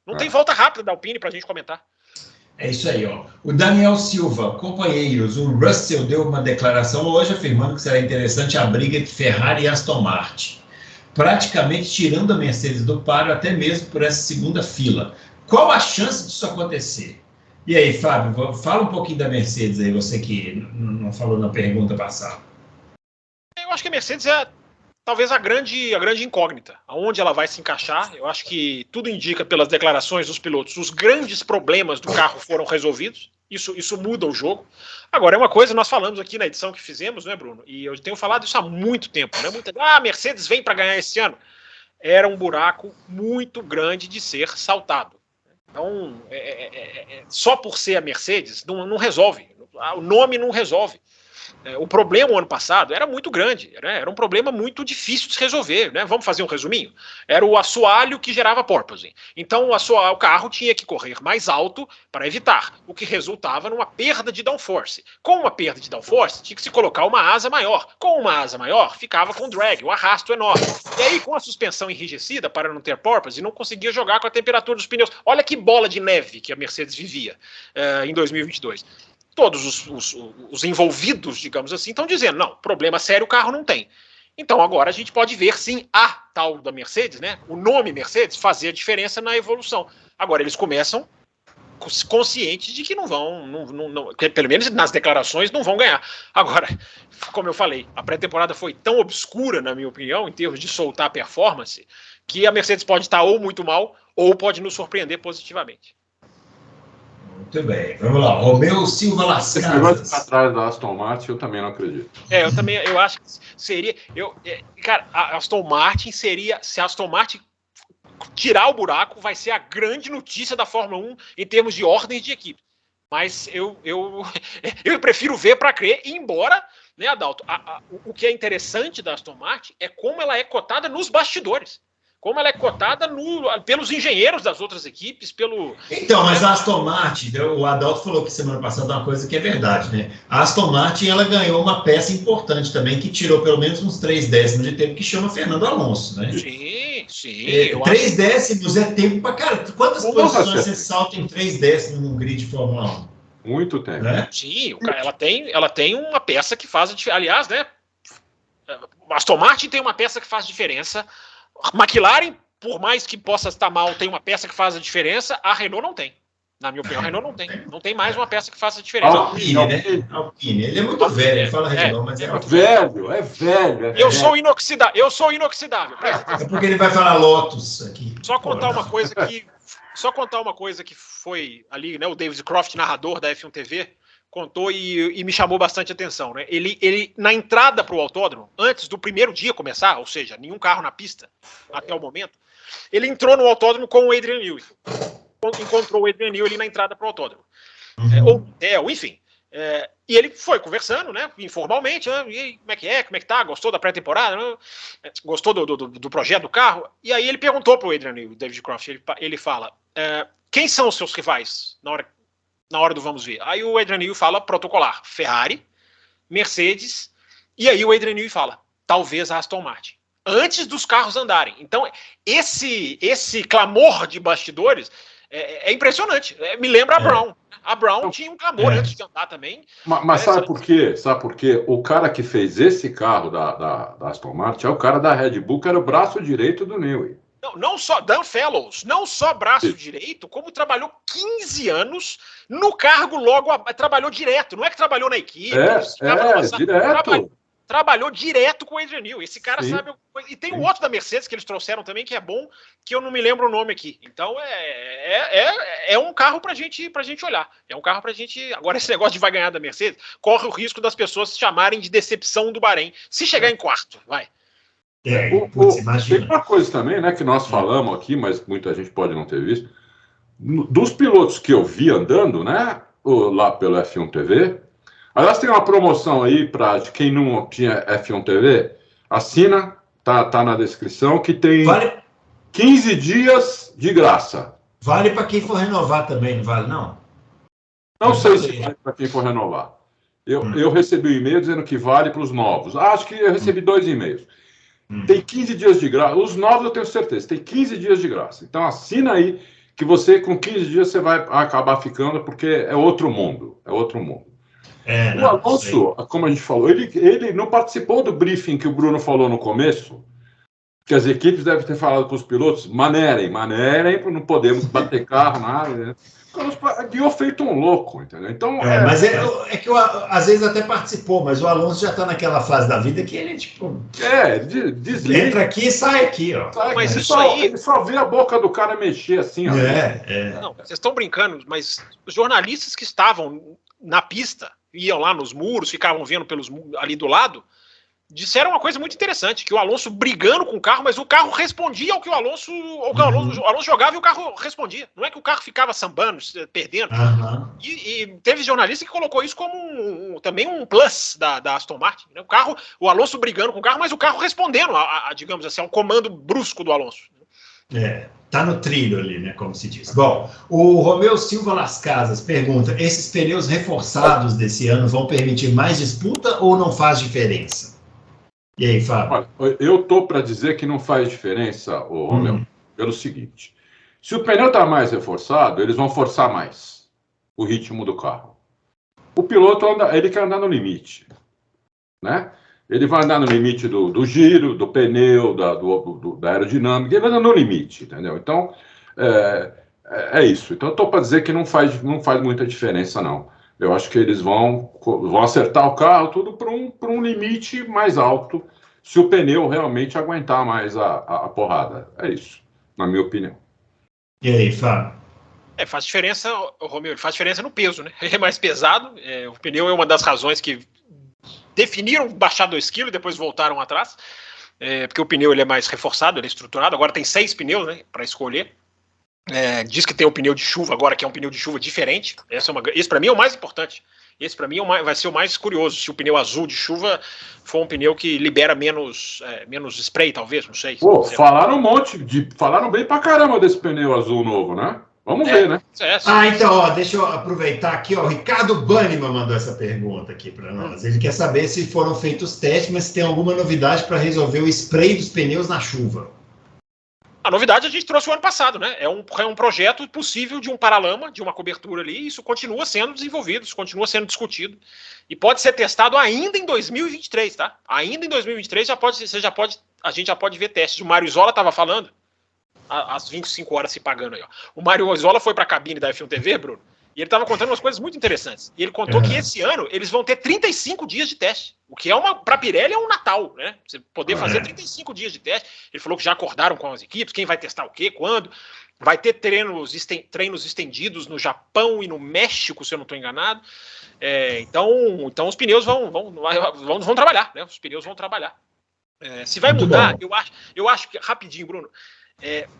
Não tem volta rápida da Alpine pra gente comentar. É isso aí, ó. O Daniel Silva, companheiros, o Russell deu uma declaração hoje afirmando que será interessante a briga entre Ferrari e Aston Martin, praticamente tirando a Mercedes do páreo até mesmo por essa segunda fila. Qual a chance disso acontecer? E aí, Fábio, fala um pouquinho da Mercedes aí, você que não falou na pergunta passada. Eu acho que a Mercedes é talvez a grande incógnita. Aonde ela vai se encaixar, eu acho que tudo indica pelas declarações dos pilotos, os grandes problemas do carro foram resolvidos, isso muda o jogo. Agora, é uma coisa, nós falamos aqui na edição que fizemos, né, Bruno? E eu tenho falado isso há muito tempo, né? A Mercedes vem para ganhar esse ano. Era um buraco muito grande de ser saltado. Então, só por ser a Mercedes, não resolve. O nome não resolve. O problema o ano passado era muito grande, né? Era um problema muito difícil de se resolver, né? Vamos fazer um resuminho? Era o assoalho que gerava porpoising. Então o carro tinha que correr mais alto para evitar, o que resultava numa perda de downforce. Com uma perda de downforce, tinha que se colocar uma asa maior. Com uma asa maior, ficava com drag, um arrasto enorme. E aí, com a suspensão enrijecida, para não ter porpoising, não conseguia jogar com a temperatura dos pneus. Olha que bola de neve que a Mercedes vivia em 2022. Todos os envolvidos, digamos assim, estão dizendo, não, problema sério o carro não tem. Então agora a gente pode ver, sim, a tal da Mercedes, né, o nome Mercedes, fazer a diferença na evolução. Agora eles começam conscientes de que não vão, pelo menos nas declarações, não vão ganhar. Agora, como eu falei, a pré-temporada foi tão obscura, na minha opinião, em termos de soltar a performance, que a Mercedes pode estar ou muito mal, ou pode nos surpreender positivamente. Muito bem, vamos lá. Romeu Silva Las Casas. Atrás da Aston Martin, eu também não acredito. Eu acho que seria. Cara, a Aston Martin seria. Se a Aston Martin tirar o buraco, vai ser a grande notícia da Fórmula 1 em termos de ordens de equipe. Mas eu prefiro ver para crer, embora, né, Adalto, o que é interessante da Aston Martin é como ela é cotada nos bastidores. Como ela é cotada pelos engenheiros das outras equipes, Então, mas a Aston Martin, o Adalto falou que semana passada uma coisa que é verdade, né? A Aston Martin, ela ganhou uma peça importante também, que tirou pelo menos uns 3 décimos de tempo, que chama Fernando Alonso, né? Sim. 3 décimos é tempo pra cara. Quantas posições você salta em 3 décimos num grid de Fórmula 1? Muito tempo. Né? Sim, ela tem uma peça que faz a diferença. Aliás, né? A Aston Martin tem uma peça que faz diferença. McLaren, por mais que possa estar mal, tem uma peça que faz a diferença. A Renault não tem. Na minha opinião, a Renault não tem. Não tem mais uma peça que faça a diferença. Alpine, né? Alpine. Ele é muito velho, ele fala Renault, mas é velho. É velho. Eu sou inoxidável. É porque ele vai falar Lotus aqui. Só contar uma coisa que foi ali, né? O David Croft, narrador da F1 TV, contou e me chamou bastante atenção, né? Ele na entrada para o autódromo, antes do primeiro dia começar, ou seja, nenhum carro na pista até o momento, ele entrou no autódromo com o Adrian Newey. Encontrou o Adrian Newey ali na entrada para o autódromo. Ou enfim. E ele foi conversando, né, informalmente, né, e aí, como é que tá, gostou da pré-temporada, né? Gostou do projeto do carro, e aí ele perguntou para o Adrian Newey, David Croft, ele fala, quem são os seus rivais na hora do vamos ver? Aí o Adrian Newey fala protocolar, Ferrari, Mercedes, e aí o Adrian Newey fala, talvez a Aston Martin, antes dos carros andarem. Então, esse clamor de bastidores é impressionante, me lembra a Brown. A Brown tinha um clamor antes de andar também. Mas sabe por quê? Sabe por quê? O cara que fez esse carro da Aston Martin é o cara da Red Bull, que era o braço direito do Newey. Não só Dan Fellows, não só braço direito, como trabalhou 15 anos no cargo trabalhou direto, não é que trabalhou na equipe. Direto. Trabalhou direto com o Adrian Newey. Esse cara sabe. E tem um outro da Mercedes que eles trouxeram também, que é bom, que eu não me lembro o nome aqui. Então é um carro pra gente olhar. É um carro pra gente. Agora, esse negócio de vai ganhar da Mercedes, corre o risco das pessoas se chamarem de decepção do Bahrein. Se chegar em quarto, vai. Tem uma coisa também, né, que nós falamos aqui, mas muita gente pode não ter visto. Dos pilotos que eu vi andando, né, lá pelo F1 TV. Aliás, tem uma promoção aí para quem não tinha F1 TV, assina, tá na descrição, que tem 15 dias de graça. Vale para quem for renovar também, não vale não? Não sei se vale para quem for renovar. Eu recebi um e-mail dizendo que vale para os novos. Acho que eu recebi 2 e-mails. Tem 15 dias de graça. Os novos eu tenho certeza, tem 15 dias de graça. Então assina aí, que você com 15 dias você vai acabar ficando, porque é outro mundo. É outro mundo. O Alonso, como a gente falou, ele não participou do briefing que o Bruno falou no começo, que as equipes devem ter falado com os pilotos, manerem, não podemos bater carro, nada, né? Guiou feito um louco, entendeu? Então, mas é que às vezes até participou, mas o Alonso já está naquela fase da vida que ele, tipo... desliga. Entra aqui e sai aqui, ó. Mas isso aí... Ele só vê a boca do cara mexer assim, ó. Não, vocês estão brincando, mas os jornalistas que estavam na pista, iam lá nos muros, ficavam vendo ali do lado, disseram uma coisa muito interessante, que o Alonso brigando com o carro, mas o carro respondia ao que o Alonso jogava e o carro respondia. Não é que o carro ficava sambando, perdendo. E teve jornalista que colocou isso como também um plus da Aston Martin. Né? O Alonso brigando com o carro, mas o carro respondendo, digamos assim, ao comando brusco do Alonso. Tá no trilho ali, né, como se diz. Bom, o Romeu Silva Las Casas pergunta, esses pneus reforçados desse ano vão permitir mais disputa ou não faz diferença? E aí, Fábio? Olha, eu tô para dizer que não faz diferença, Romeu, pelo seguinte, se o pneu tá mais reforçado, eles vão forçar mais o ritmo do carro. O piloto, ele quer andar no limite, né? Ele vai andar no limite do giro, do pneu, da aerodinâmica, ele vai andar no limite, entendeu? Então, é isso. Então, eu estou para dizer que não faz muita diferença, não. Eu acho que eles vão acertar o carro tudo para um limite mais alto, se o pneu realmente aguentar mais a porrada. É isso, na minha opinião. E aí, Fábio? Faz diferença, Romeu, faz diferença no peso, né? Ele é mais pesado, o pneu é uma das razões que definiram baixar 2 kg e depois voltaram atrás, porque o pneu ele é mais reforçado, ele é estruturado, agora tem 6 pneus, né, para escolher. Diz que tem o pneu de chuva agora, que é um pneu de chuva diferente. Esse para mim é o mais importante. Esse para mim vai ser o mais curioso, se o pneu azul de chuva for um pneu que libera menos spray, talvez, não sei. Pô, falaram bem pra caramba desse pneu azul novo, né? Vamos ver, né? Então, deixa eu aproveitar aqui, o Ricardo Banniman mandou essa pergunta aqui para nós. Ele quer saber se foram feitos testes, mas se tem alguma novidade para resolver o spray dos pneus na chuva. A novidade a gente trouxe o ano passado, né? É um projeto possível de um paralama, de uma cobertura ali, e isso continua sendo desenvolvido, isso continua sendo discutido, e pode ser testado ainda em 2023, tá? Ainda em 2023 a gente já pode ver testes. O Mário Isola estava falando, às 25 horas se pagando aí, ó. O Mário Isola foi para a cabine da F1 TV, Bruno, e ele estava contando umas coisas muito interessantes. E ele contou que esse ano eles vão ter 35 dias de teste, o que para a Pirelli é um Natal, né? Você poder fazer 35 dias de teste. Ele falou que já acordaram com as equipes, quem vai testar o quê, quando. Vai ter treinos estendidos no Japão e no México, se eu não estou enganado. Então os pneus vão trabalhar, né? Os pneus vão trabalhar. Se vai muito mudar, eu acho que, rapidinho, Bruno,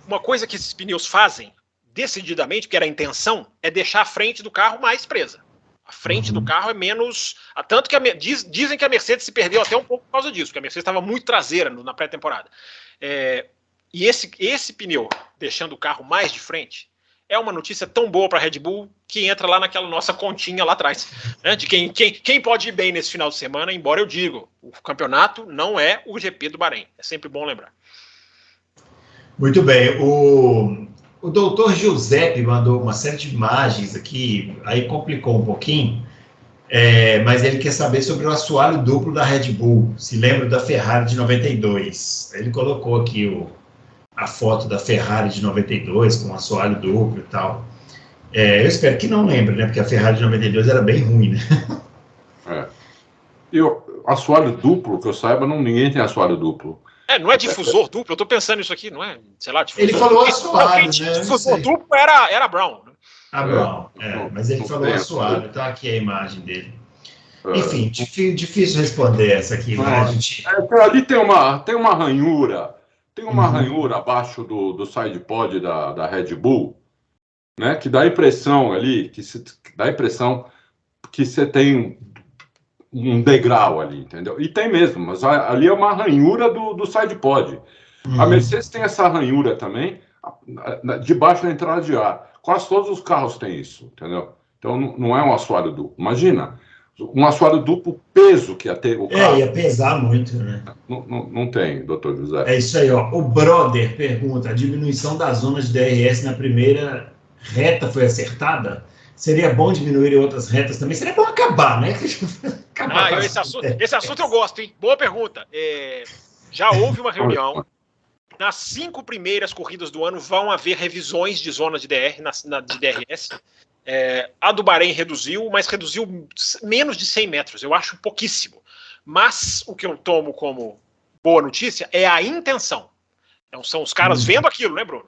uma coisa que esses pneus fazem, decididamente, que era a intenção, é deixar a frente do carro mais presa. A frente do carro é menos... Tanto que dizem que a Mercedes se perdeu até um pouco por causa disso, porque a Mercedes estava muito traseira na pré-temporada. E esse pneu, deixando o carro mais de frente, é uma notícia tão boa para a Red Bull que entra lá naquela nossa continha lá atrás, né, de quem pode ir bem nesse final de semana, embora eu diga, o campeonato não é o GP do Bahrein. É sempre bom lembrar. Muito bem. O doutor Giuseppe mandou uma série de imagens aqui, aí complicou um pouquinho, mas ele quer saber sobre o assoalho duplo da Red Bull, se lembra da Ferrari de 92. Ele colocou aqui a foto da Ferrari de 92 com assoalho duplo e tal. Eu espero que não lembre, né, porque a Ferrari de 92 era bem ruim, né? E o assoalho duplo, que eu saiba, ninguém tem assoalho duplo. Não é difusor duplo, eu tô pensando nisso aqui, não é? Sei lá, difusor. Ele falou assoalho, né? Difusor duplo era Brown. Né? Brown, mas ele falou assoalho, tá aqui a imagem dele. Enfim, difícil responder essa aqui, né? Ali tem uma ranhura, ranhura abaixo do side pod da Red Bull, né? Que dá a impressão ali, que você tem um degrau ali, entendeu? E tem mesmo, mas ali é uma ranhura do side pod. A Mercedes tem essa ranhura também, debaixo da entrada de ar. Quase todos os carros têm isso, entendeu? Então não é um assoalho duplo. Imagina, um assoalho duplo, peso que ia ter o carro. Ia pesar muito, né? Não tem, doutor José. É isso aí, ó. O Brother pergunta, a diminuição das zonas de DRS na primeira reta foi acertada? Seria bom diminuir em outras retas também? Seria bom acabar, né? Esse assunto eu gosto, hein? Boa pergunta. Já houve uma reunião. Nas 5 primeiras corridas do ano vão haver revisões de zonas de de DRS. A do Bahrein reduziu, mas reduziu menos de 100 metros. Eu acho pouquíssimo. Mas o que eu tomo como boa notícia é a intenção. Então são os caras vendo aquilo, né, Bruno?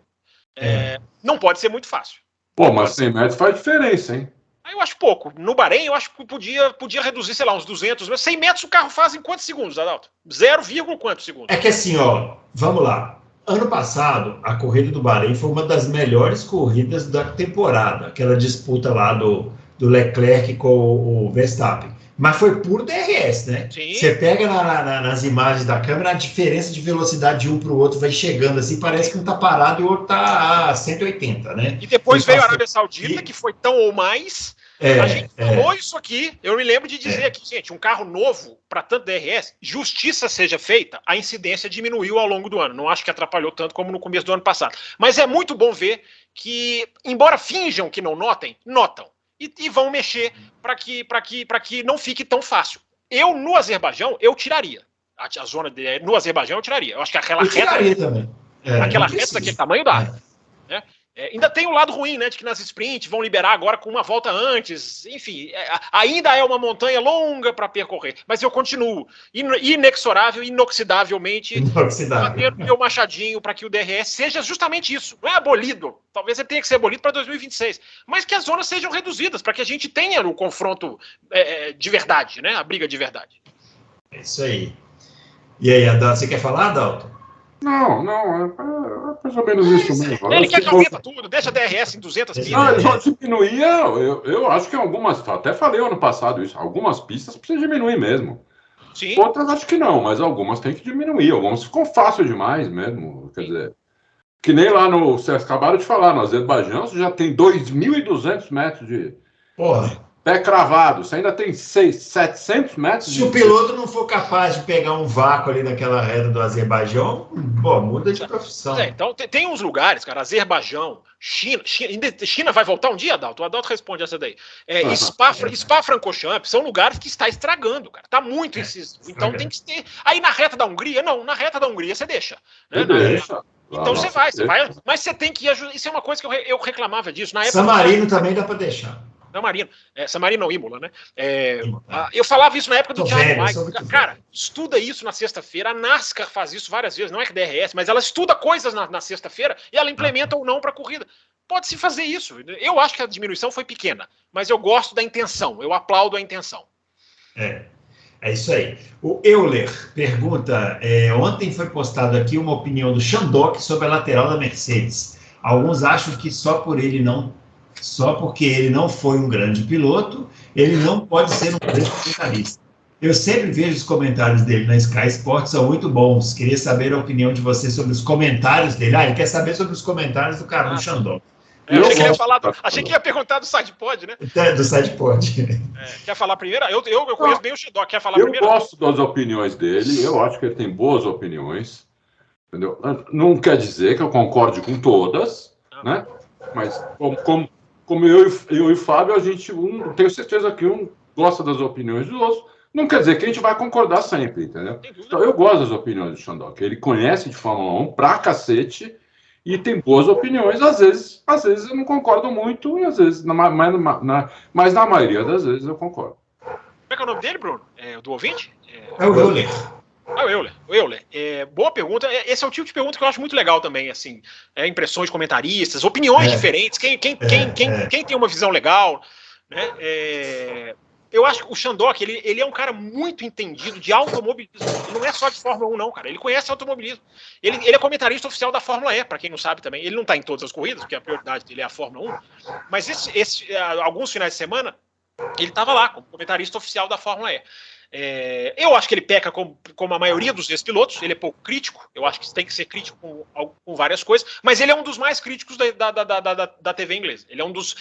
Não pode ser muito fácil. Pô, mas 100 metros faz diferença, hein? Aí eu acho pouco. No Bahrein, eu acho que podia reduzir, sei lá, uns 200, 100 metros o carro faz em quantos segundos, Adalto? 0, quantos segundos? É que assim, ó, vamos lá. Ano passado, a corrida do Bahrein foi uma das melhores corridas da temporada, aquela disputa lá do Leclerc com o Verstappen. Mas foi puro DRS, né? Sim. Você pega nas imagens da câmera, a diferença de velocidade de um para o outro vai chegando assim, parece que um tá parado e o outro tá a 180, né? E depois veio a Arábia Saudita, que foi tão ou mais. A gente falou isso aqui, eu me lembro de dizer aqui, gente, um carro novo para tanto DRS, justiça seja feita, a incidência diminuiu ao longo do ano. Não acho que atrapalhou tanto como no começo do ano passado. Mas é muito bom ver que, embora finjam que não notem, notam. E vão mexer para que não fique tão fácil. No Azerbaijão, eu tiraria. A zona no Azerbaijão, eu tiraria. Eu acho que aquela reta... também. Aquela reta daquele tamanho dá. Né? Ainda tem o lado ruim, né, de que nas sprints vão liberar agora com uma volta antes, enfim, ainda é uma montanha longa para percorrer, mas eu continuo inexorável, inoxidavelmente batendo meu machadinho para que o DRS seja justamente isso, não é abolido, talvez ele tenha que ser abolido para 2026, mas que as zonas sejam reduzidas, para que a gente tenha o confronto de verdade, né, a briga de verdade. É isso aí. E aí, Adalto, você quer falar, Adalto? Não, é mais ou menos isso mesmo. Ele quer que aumenta tudo, deixa a DRS em 200 milhas. Não, ele só diminuir, eu acho que algumas, até falei ano passado isso, algumas pistas precisam diminuir mesmo. Sim. Outras acho que não, mas algumas tem que diminuir, algumas ficam fácil demais mesmo, quer dizer, que nem lá no, vocês acabaram de falar, no Azerbaijão, você já tem 2.200 metros de pé cravado, você ainda tem 700 metros. Se o piloto não for capaz de pegar um vácuo ali naquela reta do Azerbaijão, muda de profissão. Então tem uns lugares, cara, Azerbaijão, China vai voltar um dia, Adalto? O Adalto responde essa daí. Spa-Francorchamps são lugares que está estragando, cara. Tá muito incisivo. Então tem que ter. Aí na reta da Hungria, na reta da Hungria você deixa. Né? Então você vai. Mas você tem que ajudar. Isso é uma coisa que eu reclamava disso. Na época, San Marino também dá para deixar. San Marino não, Imola, né? Eu falava isso na época do Thiago Mike. Cara, estuda isso na sexta-feira. A NASCAR faz isso várias vezes, não é que DRS, mas ela estuda coisas na sexta-feira e ela implementa ou não para a corrida. Pode-se fazer isso. Eu acho que a diminuição foi pequena, mas eu gosto da intenção, eu aplaudo a intenção. É isso aí. O Euler pergunta, ontem foi postado aqui uma opinião do Shandok sobre a lateral da Mercedes. Alguns acham que só porque ele não foi um grande piloto, ele não pode ser um grande comentarista. Eu sempre vejo os comentários dele na Sky Sports, são muito bons. Queria saber a opinião de você sobre os comentários dele. Ele quer saber sobre os comentários do Carlos Xandó. Achei que ia perguntar do SidePod, né? Do SidePod. Quer falar primeiro? Eu conheço bem o Xandó. Quer falar primeiro? Eu gosto das opiniões dele, eu acho que ele tem boas opiniões. Entendeu? Não quer dizer que eu concorde com todas, né? Mas como eu e o Fábio, a gente, tenho certeza que um gosta das opiniões dos outros, não quer dizer que a gente vai concordar sempre, entendeu? Então eu gosto das opiniões do Shandok, ele conhece de Fórmula 1 pra cacete e tem boas opiniões, às vezes eu não concordo muito e às vezes, mas na maioria das vezes eu concordo. Como é que é o nome dele, Bruno? Do ouvinte? É o Euler. O Euler. Boa pergunta. Esse é o tipo de pergunta que eu acho muito legal também, assim, impressões de comentaristas, opiniões diferentes, quem tem uma visão legal, né? Eu acho que o Shandok, ele é um cara muito entendido de automobilismo. Ele não é só de Fórmula 1, não, cara. Ele conhece automobilismo. Ele é comentarista oficial da Fórmula E, para quem não sabe também. Ele não está em todas as corridas, porque a prioridade dele é a Fórmula 1. Mas alguns finais de semana, ele estava lá, como comentarista oficial da Fórmula E. Eu acho que ele peca como a maioria dos ex-pilotos, ele é pouco crítico, eu acho que tem que ser crítico com várias coisas, mas ele é um dos mais críticos da TV inglesa. Ele é um dos...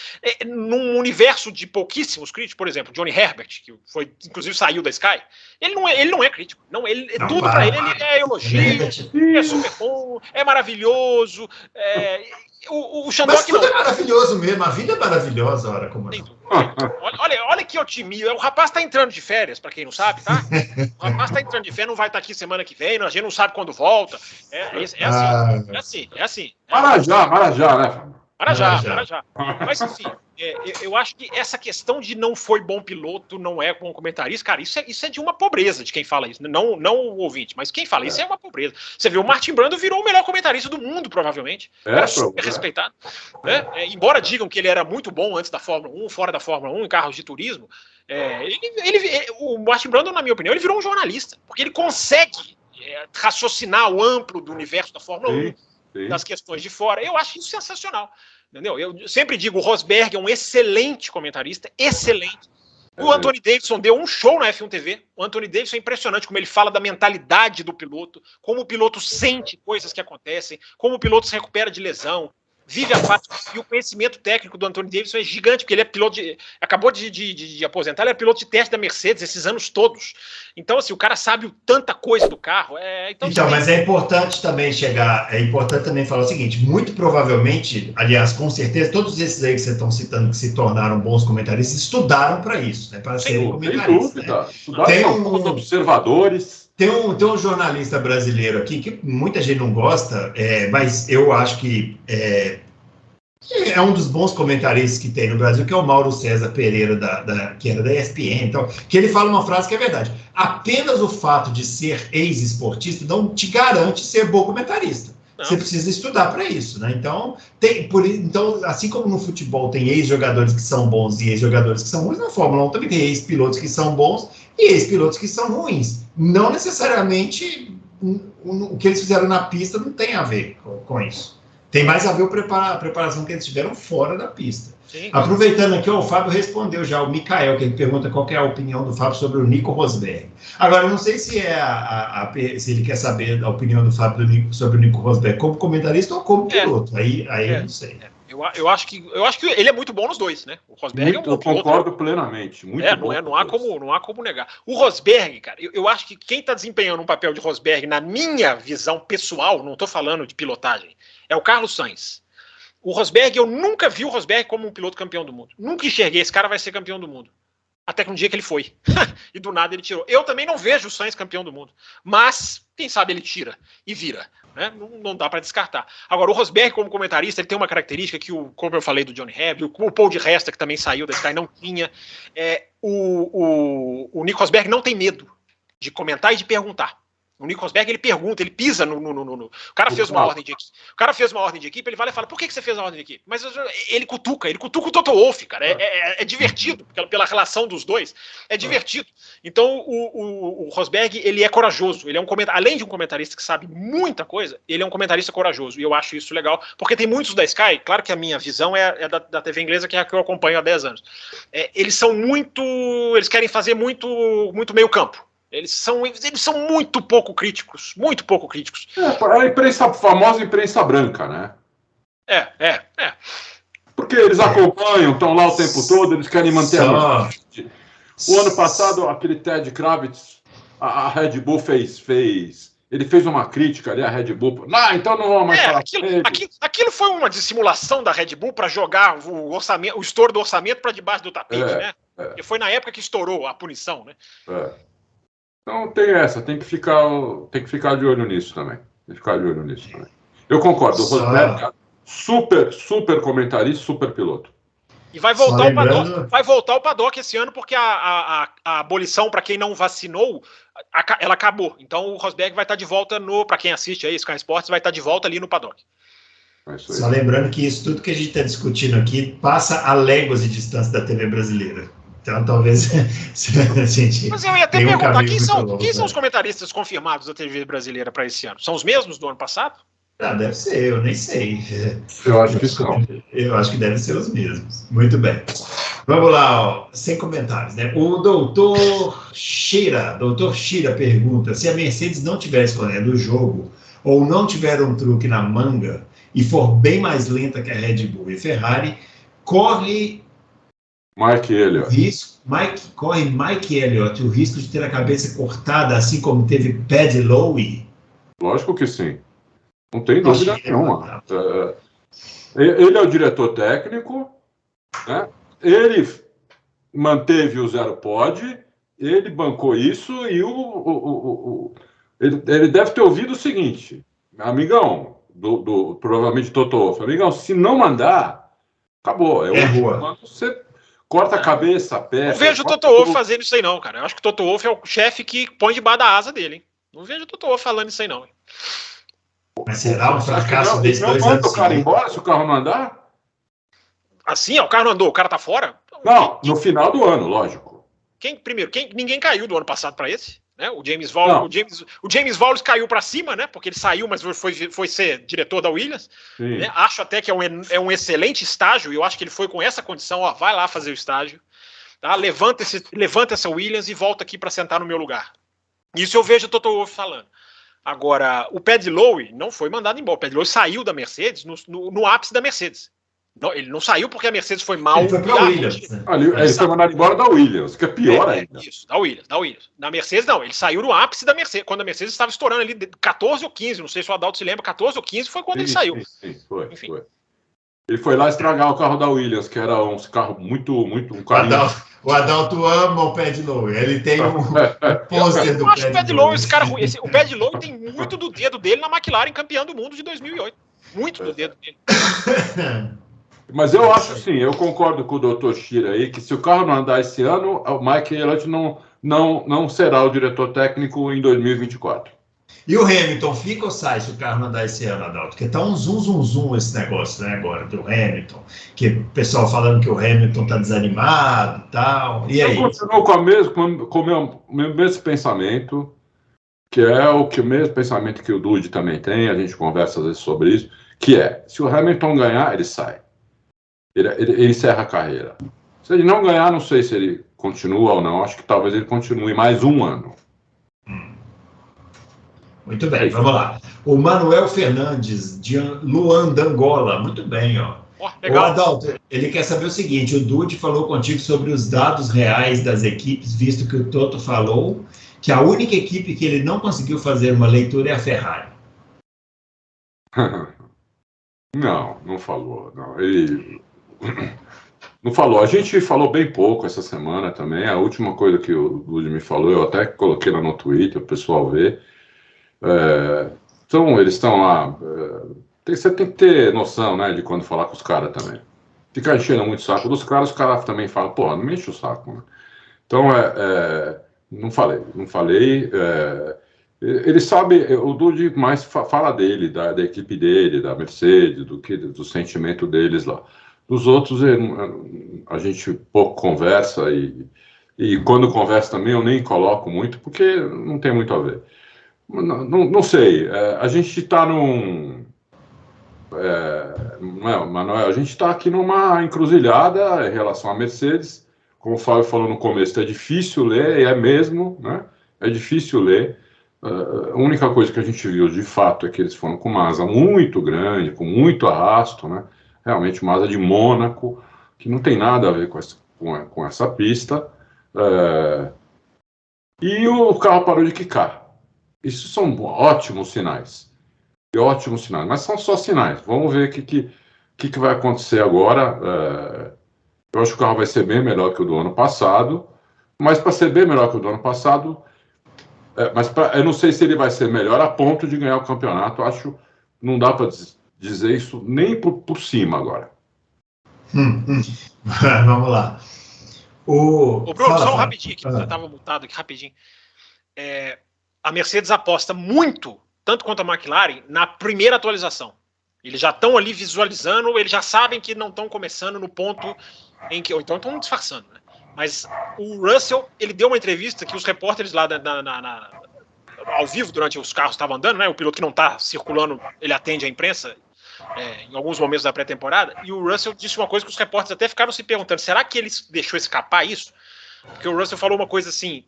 num universo de pouquíssimos críticos, por exemplo, Johnny Herbert, que inclusive saiu da Sky, ele não é crítico. Tudo para ele é elogio, é super bom, é maravilhoso. O Shandok mas tudo é maravilhoso mesmo, a vida é maravilhosa, hora como essa. Olha que otimismo. O rapaz está entrando de férias, para quem não sabe, tá? O rapaz está entrando de férias, não vai estar aqui semana que vem, a gente não sabe quando volta. É assim. Marajá, né, Fábio? Para já. Mas, enfim, eu acho que essa questão de não foi bom piloto, não é bom comentarista, cara, isso é de uma pobreza de quem fala isso. Não o ouvinte, mas quem fala isso é uma pobreza. Você vê, o Martin Brundle virou o melhor comentarista do mundo, provavelmente. Era super respeitado. Né? Embora digam que ele era muito bom antes da Fórmula 1, fora da Fórmula 1, em carros de turismo, o Martin Brundle, na minha opinião, ele virou um jornalista, porque ele consegue raciocinar o amplo do universo da Fórmula 1, das questões de fora. Eu acho isso sensacional. Entendeu? Eu sempre digo, o Rosberg é um excelente comentarista, excelente. O Anthony Davidson deu um show na F1 TV. O Anthony Davidson é impressionante como ele fala da mentalidade do piloto, como o piloto sente coisas que acontecem, como o piloto se recupera de lesão, vive a parte. E o conhecimento técnico do Anthony Davidson é gigante, porque ele é piloto acabou de aposentar, ele é piloto de teste da Mercedes esses anos todos. Então, assim, o cara sabe tanta coisa do carro. Então mas é importante também falar o seguinte, muito provavelmente, aliás, com certeza, todos esses aí que vocês estão citando que se tornaram bons comentaristas, estudaram para isso, né, para serem comentaristas. Né? Estudaram observadores. Tem um jornalista brasileiro aqui que muita gente não gosta, mas eu acho que é um dos bons comentaristas que tem no Brasil, que é o Mauro César Pereira, que era da ESPN, então, que ele fala uma frase que é verdade. Apenas o fato de ser ex-esportista não te garante ser bom comentarista. Não. Você precisa estudar para isso, né? Então, assim como no futebol tem ex-jogadores que são bons e ex-jogadores que são ruins, na Fórmula 1 também tem ex-pilotos que são bons e ex-pilotos que são ruins. Não necessariamente o que eles fizeram na pista não tem a ver com isso. Tem mais a ver a preparação que eles tiveram fora da pista. Sim. Aproveitando aqui, o Fábio respondeu já, o Mikael, que ele pergunta qual que é a opinião do Fábio sobre o Nico Rosberg. Agora, eu não sei se se ele quer saber a opinião do Fábio sobre o Nico Rosberg como comentarista ou como piloto. Aí eu não sei. Eu acho que ele é muito bom nos dois, né? O Rosberg eu concordo plenamente. Não há como negar. O Rosberg, cara, eu acho que quem está desempenhando um papel de Rosberg, na minha visão pessoal, não estou falando de pilotagem, é o Carlos Sainz. O Rosberg, eu nunca vi o Rosberg como um piloto campeão do mundo. Nunca enxerguei, esse cara vai ser campeão do mundo. Até que um dia que ele foi. E do nada ele tirou. Eu também não vejo o Sainz campeão do mundo. Mas, quem sabe ele tira e vira. Né? Não dá para descartar. Agora, o Rosberg, como comentarista, ele tem uma característica que, como eu falei do Johnny Herbert, o Paul de Resta, que também saiu da Sky, não tinha. O Nico Rosberg não tem medo de comentar e de perguntar. O Nico Rosberg, ele pergunta, ele pisa no... O cara fez uma ordem de equipe. O cara fez uma ordem de equipe, ele vai lá e fala, por que você fez a ordem de equipe? Mas ele cutuca o Toto Wolff, cara. É divertido, pela relação dos dois. É divertido. Então, o Rosberg, ele é corajoso. Ele é além de um comentarista que sabe muita coisa, ele é um comentarista corajoso. E eu acho isso legal, porque tem muitos da Sky, claro que a minha visão é da TV inglesa, que é a que eu acompanho há 10 anos. Eles querem fazer muito meio campo. Eles são muito pouco críticos. Muito pouco críticos. A famosa imprensa branca, né? Porque eles acompanham, estão lá o tempo todo, eles querem manter a notícia. O ano passado, aquele Ted Kravitz, a Red Bull fez. Ele fez uma crítica ali à Red Bull. Então não vamos mais falar. Aquilo foi uma dissimulação da Red Bull para jogar o estouro do orçamento para debaixo do tapete, né? E foi na época que estourou a punição, né? Então tem que ficar de olho nisso também. Eu concordo, o Rosberg é super comentarista, super piloto. E vai voltar o paddock esse ano, porque a abolição para quem não vacinou, ela acabou. Então o Rosberg vai estar de volta para quem assiste aí, Sky Sports, vai estar de volta ali no paddock. Só lembrando que isso tudo que a gente está discutindo aqui passa a léguas de distância da TV brasileira. Então, talvez a gente... Mas eu ia até perguntar, quem são os comentaristas confirmados da TV brasileira para esse ano? São os mesmos do ano passado? Deve ser, eu nem sei. Eu acho que são. Eu acho que devem ser os mesmos. Muito bem. Vamos lá, sem comentários, né? O doutor Shira pergunta, se a Mercedes não estiver escolhendo o jogo ou não tiver um truque na manga e for bem mais lenta que a Red Bull e Ferrari, corre Mike Elliott o risco de ter a cabeça cortada, assim como teve Paddy Lowe? Lógico que sim. Não tem dúvida nenhuma. Ele é o diretor técnico, né? Ele manteve o zero pod, ele bancou isso e ele deve ter ouvido o seguinte, amigão, provavelmente Toto Wolff. Amigão, se não mandar, acabou. Rua. Você corta a cabeça, a peça. Não vejo o Toto Wolff fazendo isso aí, não, cara. Eu acho que o Toto Wolff é o chefe que põe debaixo da asa dele, hein? Não vejo o Toto Wolff falando isso aí, não. Mas será um fracasso desses não 2 manda anos? O cara embora se o carro não andar? Assim, ó, o carro não andou, o cara tá fora? Não, no final do ano, lógico. Ninguém caiu do ano passado para esse, né? O James Wallace caiu para cima, né? Porque ele saiu, mas foi ser diretor da Williams. Né? Acho até que é um excelente estágio, e eu acho que ele foi com essa condição, ó, vai lá fazer o estágio, tá? Levanta essa Williams e volta aqui para sentar no meu lugar. Isso eu vejo o Toto Wolff falando. Agora, o Paddy Lowe não foi mandado embora. O Paddy Lowe saiu da Mercedes no ápice da Mercedes. Não, ele não saiu porque a Mercedes foi mal. Ele foi para a Williams. Ele foi mandado embora da Williams, que é pior ainda. Isso, da Williams. Na Mercedes, não. Ele saiu no ápice da Mercedes, quando a Mercedes estava estourando ali 14 ou 15, não sei se o Adalto se lembra, 14 ou 15 foi quando ele saiu. Sim, foi. Ele foi lá estragar o carro da Williams, que era um carro muito um carro. O Adalto ama o Paddy Lowe. Ele tem um pôster do Paddy Lowe. O Paddy Lowe tem muito do dedo dele na McLaren campeão do mundo de 2008. Muito do dedo dele. Mas eu acho sim, eu concordo com o Dr. Shira aí, que se o carro não andar esse ano, o Mike Elliott não será o diretor técnico em 2024. E o Hamilton fica ou sai se o carro não andar esse ano, Adalto? Porque tá um zum esse negócio, né, agora, do Hamilton. Que o pessoal falando que o Hamilton tá desanimado e tal. E aí? Eu continuo com o meu mesmo pensamento, que é o mesmo pensamento que o Dude também tem, a gente conversa às vezes sobre isso, que é, se o Hamilton ganhar, ele sai. Ele encerra a carreira. Se ele não ganhar, não sei se ele continua ou não. Acho que talvez ele continue mais um ano. Muito bem, vamos lá. O Manuel Fernandes, de Luan d'Angola. Muito bem, ó. O Adalto, ele quer saber o seguinte: o Dude falou contigo sobre os dados reais das equipes, visto que o Toto falou que a única equipe que ele não conseguiu fazer uma leitura é a Ferrari. Não falou. Não. Ele não falou. A gente falou bem pouco essa semana também. A última coisa que o Dude me falou, eu até coloquei lá no Twitter, o pessoal vê. Então, eles estão lá. Você tem que ter noção, né, de quando falar com os caras também. Ficar enchendo muito o saco dos caras, os caras também falam, pô, não me enche o saco, né? Então, não falei. Ele sabe, o Dude mais fala dele, da equipe dele, da Mercedes, do sentimento deles lá. Dos outros, a gente pouco conversa e quando conversa também eu nem coloco muito, porque não tem muito a ver. Não sei, a gente está Manuel, a gente está aqui numa encruzilhada em relação à Mercedes. Como o Fábio falou no começo, é difícil ler, e é mesmo, né? É difícil ler. A única coisa que a gente viu de fato é que eles foram com uma asa muito grande, com muito arrasto, né? Realmente uma asa de Mônaco, que não tem nada a ver com essa pista. E o carro parou de quicar. Isso são ótimos sinais. Ótimos sinais, mas são só sinais. Vamos ver o que vai acontecer agora. Eu acho que o carro vai ser bem melhor que o do ano passado, mas para ser bem melhor que o do ano passado, eu não sei se ele vai ser melhor a ponto de ganhar o campeonato. Acho que não dá para dizer isso nem por cima agora. Vamos lá. Bruno, só um rapidinho aqui, você estava mutado aqui rapidinho. A Mercedes aposta muito, tanto quanto a McLaren, na primeira atualização. Eles já estão ali visualizando, eles já sabem que não estão começando no ponto em que... Ou então estão disfarçando, né? Mas o Russell, ele deu uma entrevista que os repórteres lá ao vivo, durante os carros estavam andando, né? O piloto que não está circulando, ele atende a imprensa em alguns momentos da pré-temporada, e o Russell disse uma coisa que os repórteres até ficaram se perguntando, será que ele deixou escapar isso? Porque o Russell falou uma coisa assim,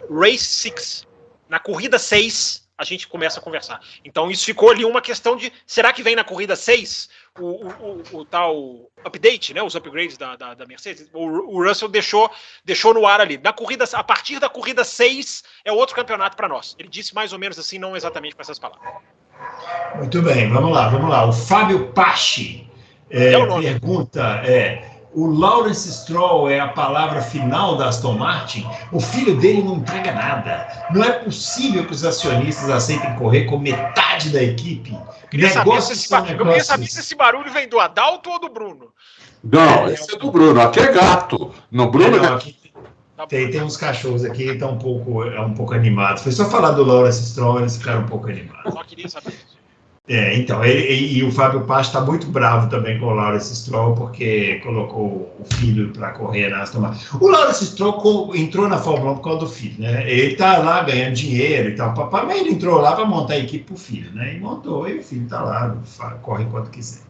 Race 6, na corrida 6, a gente começa a conversar. Então isso ficou ali uma questão de, será que vem na corrida 6 o tal update, né, os upgrades da Mercedes? O Russell deixou no ar ali. A partir da corrida 6 é outro campeonato para nós. Ele disse mais ou menos assim, não exatamente com essas palavras. Muito bem, vamos lá. O Fábio Pachi pergunta, o Lawrence Stroll é a palavra final da Aston Martin? O filho dele não entrega nada. Não é possível que os acionistas aceitem correr com metade da equipe. Eu queria saber se esse barulho vem do Adalto ou do Bruno. Não, esse é do Bruno. Aqui é gato. No Bruno aqui tem uns cachorros aqui que estão um pouco animados. Foi só falar do Lawrence Stroll, eles ficaram um pouco animados. Só queria saber isso. Então, e o Fábio Paes está muito bravo também com o Lawrence Stroll, porque colocou o filho para correr na Aston Martin. O Lawrence Stroll entrou na Fórmula 1 por causa do filho, né? Ele está lá ganhando dinheiro e tal, papai, mas ele entrou lá para montar a equipe para o filho, né? E montou, e o filho está lá, corre quando quiser.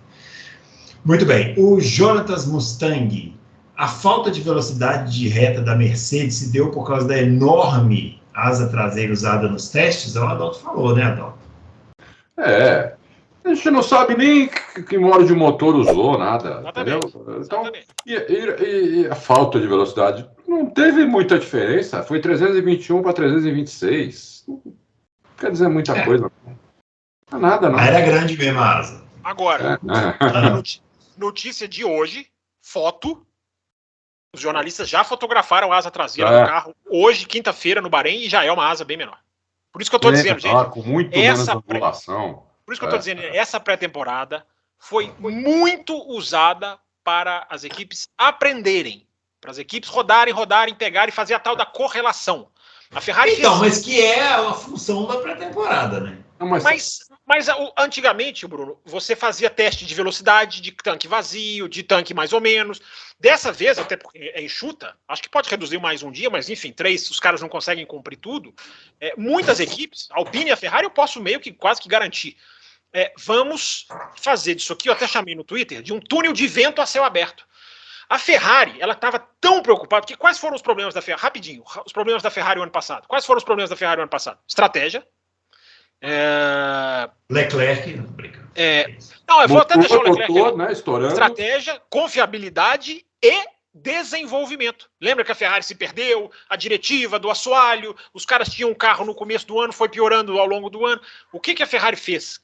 Muito bem, o Jonatas Mustang, a falta de velocidade de reta da Mercedes se deu por causa da enorme asa traseira usada nos testes? O Adalto falou, né, Adalto? A gente não sabe nem que modo de motor usou, nada, entendeu? Então, e a falta de velocidade não teve muita diferença, foi 321 para 326, não quer dizer muita coisa, não é nada, não. Era grande mesmo a asa. Agora, notícia de hoje, foto, os jornalistas já fotografaram a asa traseira do carro hoje, quinta-feira, no Bahrein, e já é uma asa bem menor. Por isso que eu estou dizendo, gente, com muito menos angulação. Por isso que eu estou dizendo, essa pré-temporada foi muito usada para as equipes aprenderem, para as equipes rodarem, pegarem e fazer a tal da correlação. A Ferrari mas que é a função da pré-temporada, né? Mas antigamente, Bruno, você fazia teste de velocidade, de tanque vazio, de tanque mais ou menos. Dessa vez, até porque é enxuta, acho que pode reduzir mais um dia, mas enfim, 3, os caras não conseguem cumprir tudo. Muitas equipes, a Alpine e a Ferrari, eu posso meio que quase que garantir. Vamos fazer disso aqui, eu até chamei no Twitter, de um túnel de vento a céu aberto. A Ferrari, ela estava tão preocupada, porque quais foram os problemas da Ferrari? Rapidinho, os problemas da Ferrari o ano passado. Quais foram os problemas da Ferrari o ano passado? Estratégia. Leclerc, não brinca. Não, eu vou até deixar o Leclerc motor, né, estourando. Estratégia, confiabilidade e desenvolvimento. Lembra que a Ferrari se perdeu, a diretiva do assoalho, os caras tinham um carro no começo do ano, foi piorando ao longo do ano. O que a Ferrari fez?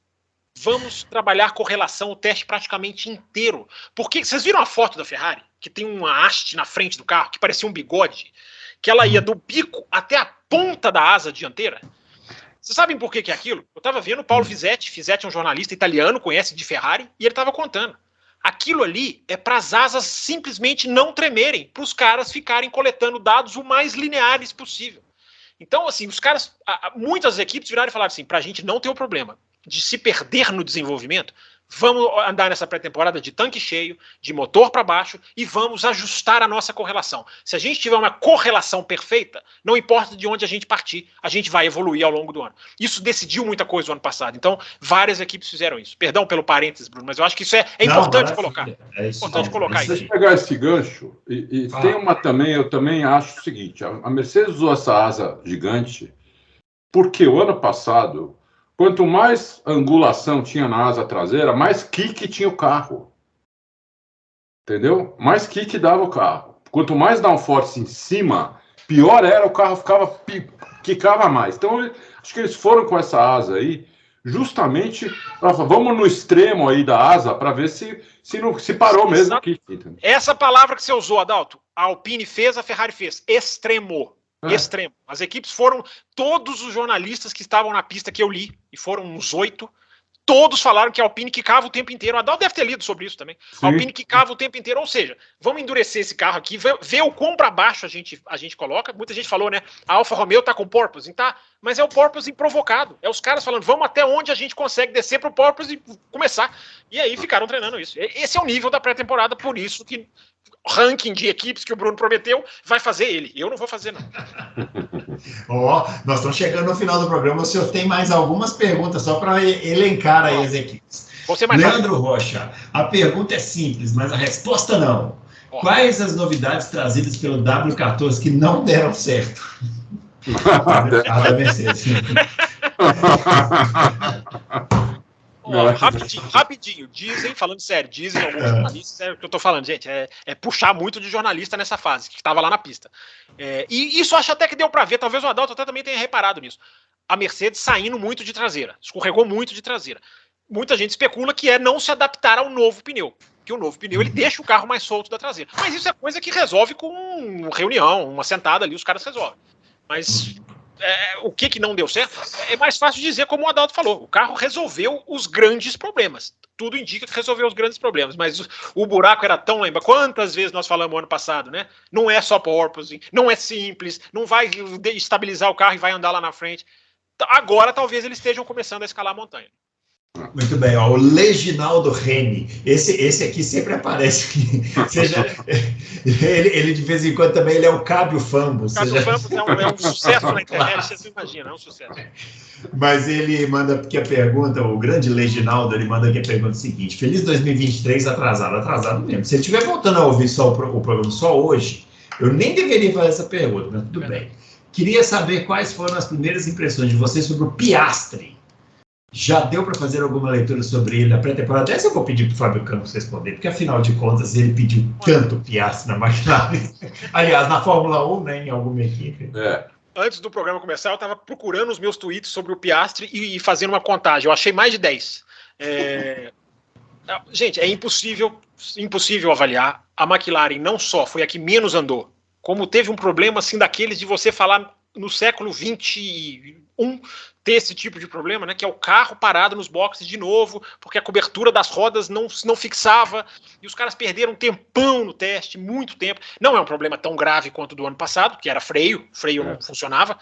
Vamos trabalhar correlação, o teste praticamente inteiro. Porque vocês viram a foto da Ferrari? Que tem uma haste na frente do carro, que parecia um bigode, que ela ia do bico até a ponta da asa dianteira. Vocês sabem por que é aquilo? Eu estava vendo o Paulo Fizetti. Fizetti é um jornalista italiano, conhece de Ferrari, e ele estava contando. Aquilo ali é para as asas simplesmente não tremerem, para os caras ficarem coletando dados o mais lineares possível. Então, assim, os caras, muitas equipes viraram e falaram assim, para a gente não ter o problema de se perder no desenvolvimento, vamos andar nessa pré-temporada de tanque cheio, de motor para baixo, e vamos ajustar a nossa correlação. Se a gente tiver uma correlação perfeita, não importa de onde a gente partir, a gente vai evoluir ao longo do ano. Isso decidiu muita coisa no ano passado. Então, várias equipes fizeram isso. Perdão pelo parênteses, Bruno, mas eu acho que isso é importante colocar. Importante colocar isso. Deixa eu pegar esse gancho, e tem uma também, eu também acho o seguinte, a Mercedes usou essa asa gigante, porque o ano passado, quanto mais angulação tinha na asa traseira, mais kick tinha o carro. Entendeu? Mais kick dava o carro. Quanto mais downforce em cima, pior era, o carro quicava mais. Então, acho que eles foram com essa asa aí, justamente, vamos no extremo aí da asa, para ver se parou mesmo o kick. Entendeu? Essa palavra que você usou, Adalto, a Alpine fez, a Ferrari fez. Extremo. Extremo. As equipes foram, todos os jornalistas que estavam na pista que eu li, e foram uns 8, todos falaram que a Alpine quicava o tempo inteiro. A Adalto deve ter lido sobre isso também. Sim. A Alpine quicava o tempo inteiro, ou seja, vamos endurecer esse carro aqui, ver o quão para baixo a gente coloca. Muita gente falou, né? A Alfa Romeo tá com porpoise, tá? Mas é o porpoise provocado. É os caras falando, vamos até onde a gente consegue descer pro porpoise e começar. E aí ficaram treinando isso. Esse é o nível da pré-temporada, por isso que ranking de equipes que o Bruno prometeu, vai fazer ele. Eu não vou fazer, não. Nós estamos chegando no final do programa. O senhor tem mais algumas perguntas só para elencar aí as equipes. Leandro Rocha, a pergunta é simples, mas a resposta não. Quais as novidades trazidas pelo W14 que não deram certo? A Mercedes. Rapidinho, dizem, falando sério, dizem alguns jornalistas, é o que eu tô falando, gente, é puxar muito de jornalista nessa fase, que estava lá na pista. E isso acho até que deu para ver, talvez o Adalto até também tenha reparado nisso. A Mercedes saindo muito de traseira, escorregou muito de traseira. Muita gente especula que é não se adaptar ao novo pneu. que o novo pneu ele deixa o carro mais solto da traseira. Mas isso é coisa que resolve com uma reunião, uma sentada ali, os caras resolvem. Mas o que não deu certo? É mais fácil dizer como o Adalto falou. O carro resolveu os grandes problemas. Tudo indica que resolveu os grandes problemas, mas o buraco era tão... Lembra quantas vezes nós falamos ano passado, né? Não é só porpoising, não é simples, não vai estabilizar o carro e vai andar lá na frente. Agora talvez eles estejam começando a escalar a montanha. Muito bem, ó, o Leginaldo Reni, esse aqui sempre aparece, ele de vez em quando também ele é o Cábio Fambus. O Cábio Fambus é um sucesso na internet, você imagina, é um sucesso. Mas ele manda aqui a pergunta, o grande Leginaldo, ele manda aqui a pergunta seguinte: feliz 2023 atrasado mesmo. Se ele estiver voltando a ouvir só o programa só hoje, eu nem deveria fazer essa pergunta, mas tudo bem. Queria saber quais foram as primeiras impressões de vocês sobre o Piastri. Já deu para fazer alguma leitura sobre ele na pré-temporada? Essa eu vou pedir para o Fábio Campos responder, porque afinal de contas ele pediu tanto Piastri na McLaren. Aliás, na Fórmula 1, né, em alguma equipe. Antes do programa começar, eu estava procurando os meus tweets sobre o Piastri e fazendo uma contagem. Eu achei mais de 10. Gente, é impossível avaliar. A McLaren não só foi a que menos andou, como teve um problema assim daqueles de você falar no século 21 ter esse tipo de problema, né, que é o carro parado nos boxes de novo, porque a cobertura das rodas não fixava, e os caras perderam um tempão no teste, muito tempo. Não é um problema tão grave quanto o do ano passado, que era freio não funcionava,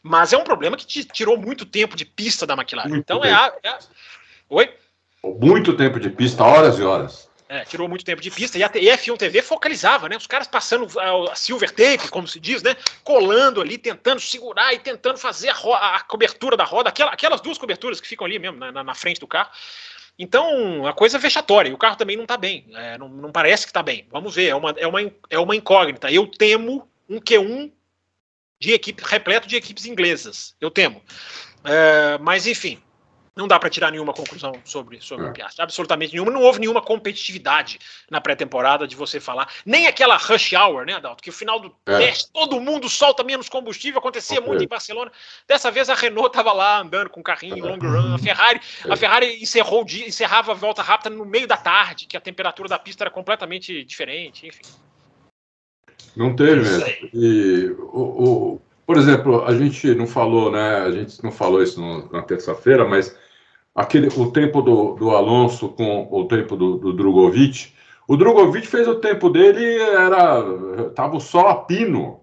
mas é um problema que tirou muito tempo de pista da McLaren. Muito então tempo. Oi? Muito tempo de pista, horas e horas. Tirou muito tempo de pista, e a F1 TV focalizava, né? Os caras passando a silver tape, como se diz, né? Colando ali, tentando segurar e tentando fazer a cobertura da roda, aquelas duas coberturas que ficam ali mesmo, na frente do carro. Então, a coisa é vexatória, e o carro também não está bem, não parece que está bem. Vamos ver, é uma incógnita. Eu temo um Q1 de equipe repleto de equipes inglesas, eu temo. Mas, enfim... Não dá para tirar nenhuma conclusão sobre o Piastri, absolutamente nenhuma. Não houve nenhuma competitividade na pré-temporada de você falar. Nem aquela rush hour, né, Adalto? Que o final do teste, todo mundo solta menos combustível, acontecia muito em Barcelona. Dessa vez a Renault estava lá andando com o carrinho em long run. A Ferrari encerrava a volta rápida no meio da tarde, que a temperatura da pista era completamente diferente, enfim. Não teve mesmo. E por exemplo, a gente não falou, né? A gente não falou isso na terça-feira, mas o tempo do Alonso com o tempo do Drugovich. O Drugovich fez o tempo dele, tava o sol a pino.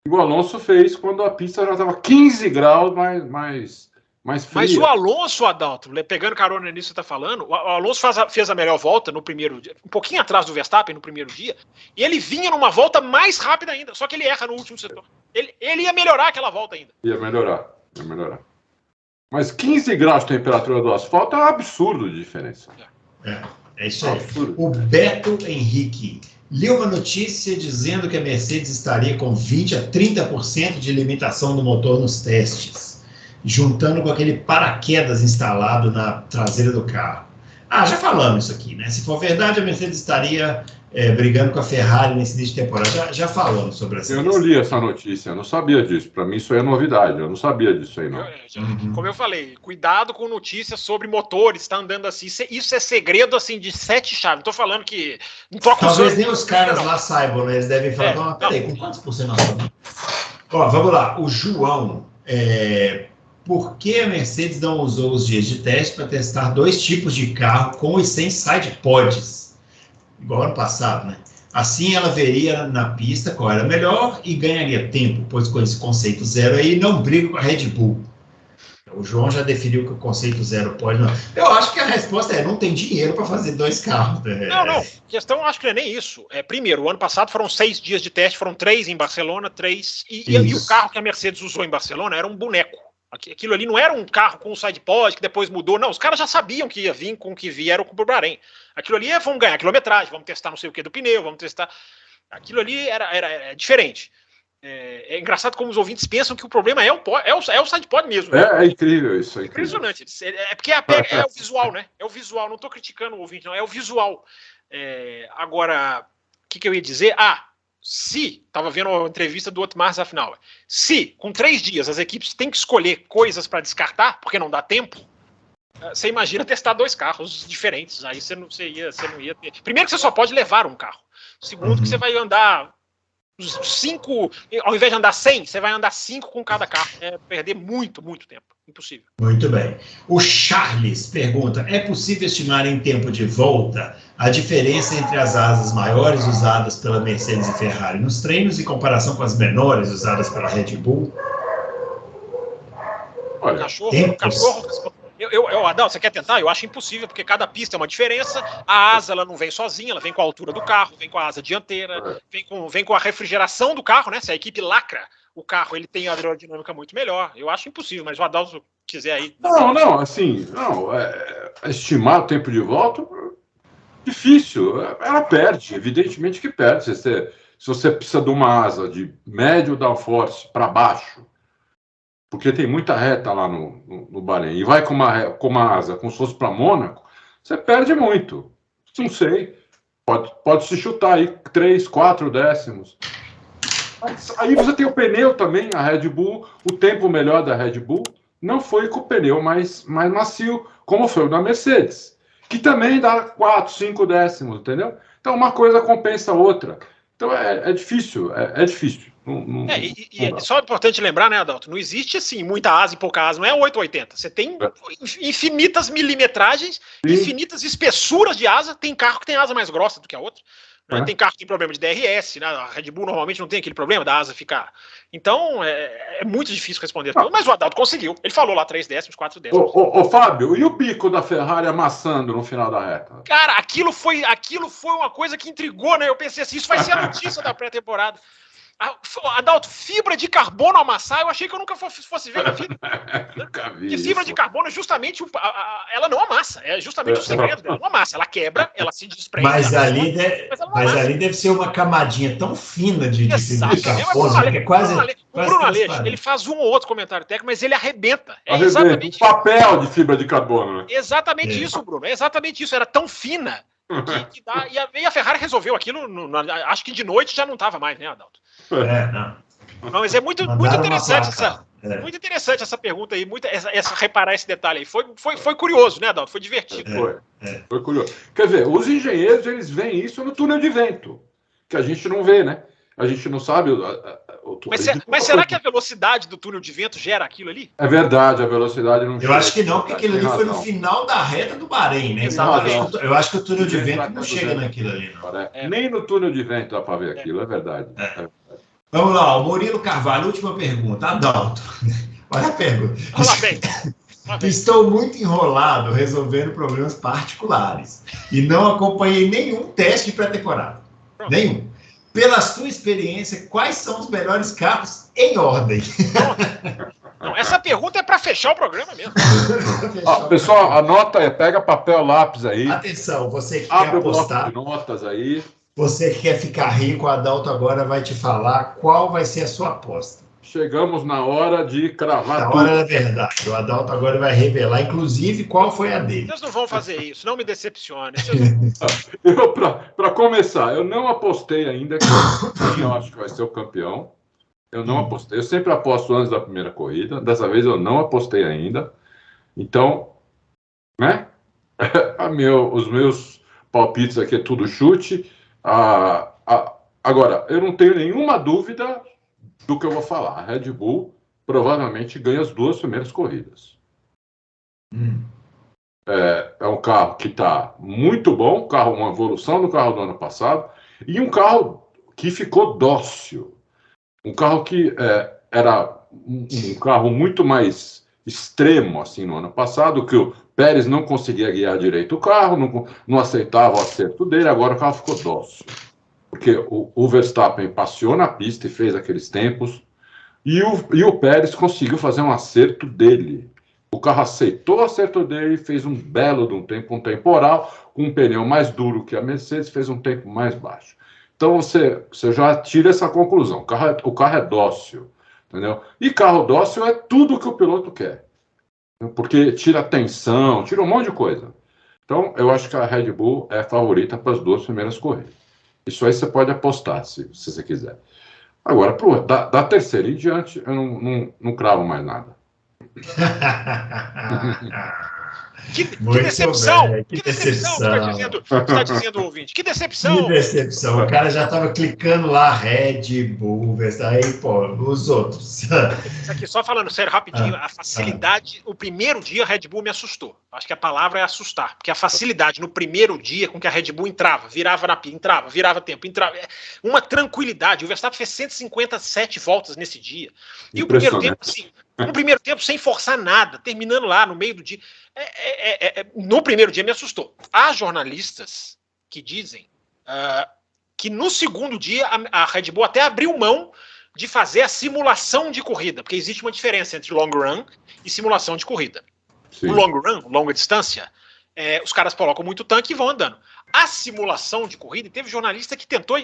E o Alonso fez quando a pista já estava 15 graus mais fria. Mas o Alonso, Adalto, pegando carona nisso que você está falando, o Alonso fez a melhor volta no primeiro dia, um pouquinho atrás do Verstappen no primeiro dia, e ele vinha numa volta mais rápida ainda, só que ele erra no último setor. Ele ia melhorar aquela volta ainda. Ia melhorar. Mas 15 graus de temperatura do asfalto é um absurdo de diferença. É isso aí. O Beto Henrique li uma notícia dizendo que a Mercedes estaria com 20% a 30% de limitação do motor nos testes, juntando com aquele paraquedas instalado na traseira do carro. Já falamos isso aqui, né? Se for verdade, a Mercedes estaria brigando com a Ferrari nesse início de temporada. Já falamos sobre essa questão. Eu não li essa notícia, eu não sabia disso. Para mim isso aí é novidade, eu não sabia disso aí, não. Como eu falei, cuidado com notícias sobre motores, está andando assim. Isso é segredo assim de 7 chaves. Não estou falando que... Talvez nem os caras lá saibam, né? Eles devem falar, peraí, com quantos por cento nós estamos? Vamos lá, o João... Por que a Mercedes não usou os dias de teste para testar 2 tipos de carro com e sem side pods? Igual ano passado, né? Assim ela veria na pista qual era melhor e ganharia tempo, pois com esse conceito zero aí não briga com a Red Bull. O João já definiu que o conceito zero pode não. Eu acho que a resposta não tem dinheiro para fazer 2 carros. Não. A questão acho que não é nem isso. Primeiro, o ano passado foram 6 dias de teste, foram 3 em Barcelona, 3... E o carro que a Mercedes usou em Barcelona era um boneco. Aquilo ali não era um carro com um sidepod que depois mudou, não, os caras já sabiam que ia vir com o que vieram com o Bahrein. Aquilo ali vamos ganhar quilometragem, vamos testar não sei o que do pneu, vamos testar... Aquilo ali era diferente. É engraçado como os ouvintes pensam que o problema é o sidepod mesmo. É incrível isso. Impressionante. Porque é o visual, né? É o visual, não estou criticando o ouvinte, não, é o visual. Agora, o que eu ia dizer? Se, estava vendo a entrevista do Otmar Zafnauer, se com 3 dias as equipes têm que escolher coisas para descartar, porque não dá tempo, Você imagina testar 2 carros diferentes, aí você não ia ter. Primeiro que você só pode levar um carro. Segundo que você vai andar 5, ao invés de andar 100, você vai andar 5 com cada carro. É perder muito, muito tempo. Impossível. Muito bem. O Charles pergunta, é possível estimar em tempo de volta a diferença entre as asas maiores usadas pela Mercedes e Ferrari nos treinos em comparação com as menores usadas pela Red Bull? Olha, cachorro. Adão, você quer tentar? Eu acho impossível, porque cada pista é uma diferença. A asa ela não vem sozinha, ela vem com a altura do carro, vem com a asa dianteira, vem com a refrigeração do carro, né? Se a equipe lacra o carro, ele tem a aerodinâmica muito melhor. Eu acho impossível, mas o Adalto quiser aí. Estimar o tempo de volta, difícil. Ela perde, evidentemente que perde. Se você precisa de uma asa de médio downforce para baixo, porque tem muita reta lá no Bahrein, e vai com uma asa como se fosse para Mônaco, você perde muito. Não sei. Pode se chutar aí 3, 4 décimos. Mas aí você tem o pneu também, a Red Bull, o tempo melhor da Red Bull não foi com o pneu mais macio, como foi o da Mercedes, que também dá 4, 5 décimos, entendeu? Então uma coisa compensa a outra. Então é difícil, é difícil. É só importante lembrar, né, Adalto? Não existe assim muita asa e pouca asa, não é 880. Você tem infinitas milimetragens, infinitas espessuras de asa. Tem carro que tem asa mais grossa do que a outra. Né? Tem carro que tem problema de DRS, né? A Red Bull normalmente não tem aquele problema da asa ficar. Então é muito difícil responder. Mas o Adalto conseguiu. Ele falou lá 3 décimos, 4 décimos. Ô, Fábio, e o bico da Ferrari amassando no final da reta? Cara, aquilo foi uma coisa que intrigou, né? Eu pensei assim, isso vai ser a notícia da pré-temporada. Adalto, fibra de carbono amassar, eu achei que eu nunca fosse ver na vida. Nunca vi. Porque fibra de carbono é justamente ela não amassa, é justamente o segredo dela. Não amassa, ela quebra, ela se desprende. Mas ali deve ser uma camadinha tão fina de fibra de carbono, que é quase. O Bruno Aleixo, ele faz um ou outro comentário técnico, mas ele arrebenta. Exatamente o papel de fibra de carbono. Né? Exatamente isso, Bruno. É exatamente isso. Era tão fina que dá. E a Ferrari resolveu aquilo. Acho que de noite já não estava mais, né, Adalto? Não, mas é muito interessante muito interessante essa pergunta aí, reparar esse detalhe aí. Foi curioso, né, Adalto? Foi divertido. Foi curioso. Quer dizer, os engenheiros, eles veem isso no túnel de vento, que a gente não vê, né? A gente não sabe. Mas será que a velocidade do túnel de vento gera aquilo ali? É verdade, a velocidade não chega. Eu acho que não, porque aquilo ali foi no final da reta do Bahrein, né? Eu acho que o túnel de vento não chega naquilo ali, não. Nem no túnel de vento dá para ver aquilo, é verdade. Vamos lá, o Murilo Carvalho, última pergunta. Adalto, olha a pergunta. Estou muito enrolado resolvendo problemas particulares e não acompanhei nenhum teste de pré-temporada. Nenhum. Pela sua experiência, quais são os melhores carros em ordem? Não, essa pergunta é para fechar o programa mesmo. Pessoal, anota, pega papel, lápis aí. Atenção, você que quer apostar. Abre o bloco de notas aí. Você que quer ficar rico, o Adalto agora vai te falar qual vai ser a sua aposta. Chegamos na hora de cravar tudo. Na hora da verdade. O Adalto agora vai revelar, inclusive, qual foi a dele. Vocês não vão fazer isso, não me decepcione. Para começar, eu não apostei ainda quem eu acho que vai ser o campeão. Eu não apostei. Eu sempre aposto antes da primeira corrida. Dessa vez eu não apostei ainda. Então, né? Os meus palpites aqui é tudo chute. Agora, eu não tenho nenhuma dúvida do que eu vou falar. A Red Bull provavelmente ganha as 2 primeiras corridas. É um carro que está muito bom, uma evolução do carro do ano passado, e um carro que ficou dócil. Um carro que era um carro muito mais extremo assim, no ano passado, que o Pérez não conseguia guiar direito o carro, não aceitava o acerto dele, agora o carro ficou dócil. Porque o Verstappen passeou na pista e fez aqueles tempos, e o Pérez conseguiu fazer um acerto dele. O carro aceitou o acerto dele e fez um belo de um tempo, um temporal, com um pneu mais duro que a Mercedes, fez um tempo mais baixo. Então você já tira essa conclusão. O carro é dócil, entendeu? E carro dócil é tudo o que o piloto quer. Porque tira tensão, tira um monte de coisa. Então eu acho que a Red Bull é a favorita para as 2 primeiras corridas. Isso aí você pode apostar, se você quiser. Agora, da terceira em diante, eu não cravo mais nada. Que decepção! Bem, que decepção está dizendo o ouvinte. Que decepção! Que decepção. O cara já estava clicando lá, Red Bull, aí, pô, os outros. Isso aqui, só falando sério, rapidinho, a facilidade, o primeiro dia a Red Bull me assustou. Acho que a palavra é assustar, porque a facilidade no primeiro dia com que a Red Bull entrava, virava na pista, entrava, virava tempo, entrava. Uma tranquilidade. O Verstappen fez 157 voltas nesse dia. E o primeiro tempo, assim, no primeiro tempo, sem forçar nada, terminando lá no meio do dia. No primeiro dia me assustou. Há jornalistas que dizem que no segundo dia a Red Bull até abriu mão de fazer a simulação de corrida, porque existe uma diferença entre long run e simulação de corrida. Sim. O long run, longa distância, os caras colocam muito tanque e vão andando. A simulação de corrida, e teve jornalista que tentou,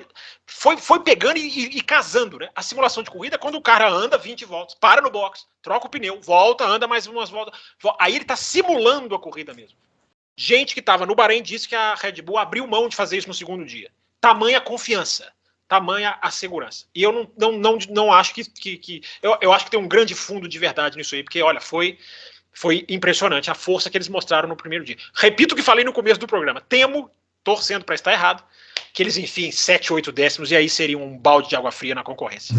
foi pegando e casando, né? A simulação de corrida é quando o cara anda 20 voltas, para no box, troca o pneu, volta, anda mais umas voltas. Aí ele está simulando a corrida mesmo. Gente que estava no Bahrein disse que a Red Bull abriu mão de fazer isso no segundo dia. Tamanha confiança, tamanha a segurança. E eu não acho que eu acho que tem um grande fundo de verdade nisso aí, porque, olha, foi impressionante a força que eles mostraram no primeiro dia. Repito o que falei no começo do programa. Torcendo para estar errado, que eles enfim 7, 8 décimos e aí seria um balde de água fria na concorrência.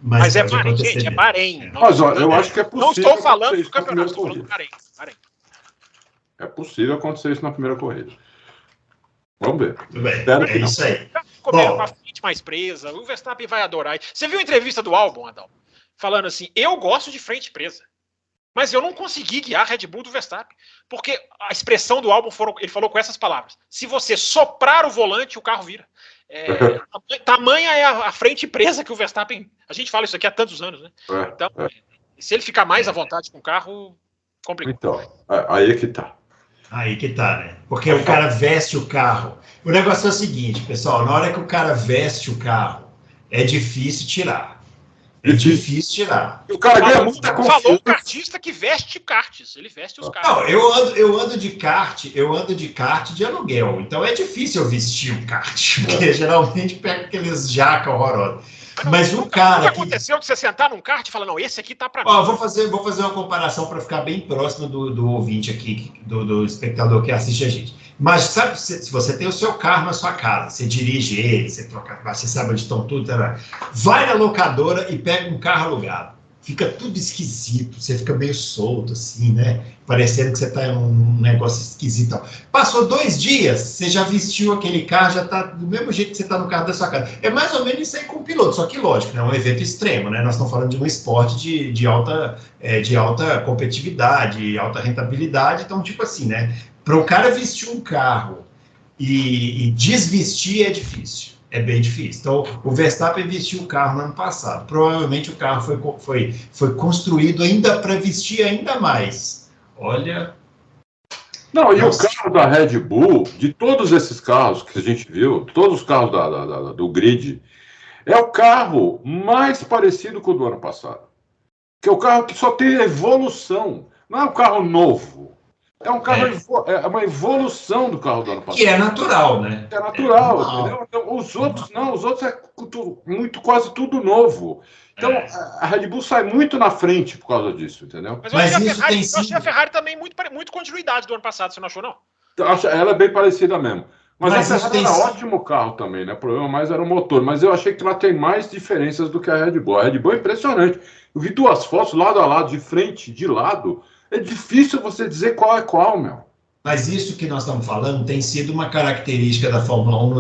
Mas é Bahrein, gente, é Bahrein. Mas olha, eu acho que é possível. Não estou falando do campeonato, estou falando do Bahrein. É possível acontecer isso na primeira corrida. Vamos ver. Tudo bem, isso aí. Comeram com a frente mais presa, o Verstappen vai adorar. Você viu a entrevista do Albon, Adão? Falando assim, eu gosto de frente presa. Mas eu não consegui guiar a Red Bull do Verstappen, porque a expressão do Albon, ele falou com essas palavras: se você soprar o volante, o carro vira. Tamanha é a frente presa que o Verstappen... A gente fala isso aqui há tantos anos, né? Então, se ele ficar mais à vontade com o carro, complica. Então, aí é que tá. Aí que tá, né? Porque o cara veste o carro. O negócio é o seguinte, pessoal, na hora que o cara veste o carro, é difícil tirar. É difícil tirar. O cara ganha muita confiança. Falou o kartista que veste karts. Ele veste os karts. Não, eu ando de kart de aluguel. Então é difícil eu vestir o kart, porque geralmente pega aqueles jaca horrorosos. Mas o cara. O que aconteceu de você sentar num kart e falar, não, esse aqui tá pra mim. Vou fazer uma comparação para ficar bem próximo do ouvinte aqui, do espectador que assiste a gente. Mas sabe, se você tem o seu carro na sua casa, você dirige ele, você sabe onde estão tudo, vai na locadora e pega um carro alugado. Fica tudo esquisito, você fica meio solto, assim, né? Parecendo que você está em um negócio esquisito. Passou 2 dias, você já vestiu aquele carro, já está do mesmo jeito que você está no carro da sua casa. É mais ou menos isso aí com o piloto, só que lógico, é um evento extremo, né? Nós estamos falando de um esporte de alta competitividade, alta rentabilidade, então, tipo assim, né? Para o cara vestir um carro e desvestir é difícil. É bem difícil. Então, o Verstappen vestiu o carro no ano passado. Provavelmente o carro foi construído ainda para vestir ainda mais. Olha... Não, e o carro da Red Bull, de todos esses carros que a gente viu, todos os carros do grid, é o carro mais parecido com o do ano passado. Que é o carro que só tem evolução. Não é um carro novo. É um carro, é uma evolução do carro do ano passado. Que é natural, né? É natural, entendeu? Então, os outros é quase tudo novo. Então, a Red Bull sai muito na frente por causa disso, entendeu? Mas eu achei a Ferrari também muito continuidade do ano passado, você não achou, não? Ela é bem parecida mesmo. Mas a Ferrari era ótimo carro também, né? O problema mais era o motor. Mas eu achei que ela tem mais diferenças do que a Red Bull. A Red Bull é impressionante. Eu vi 2 fotos lado a lado, de frente, de lado. É difícil você dizer qual é qual, meu. Mas isso que nós estamos falando tem sido uma característica da Fórmula 1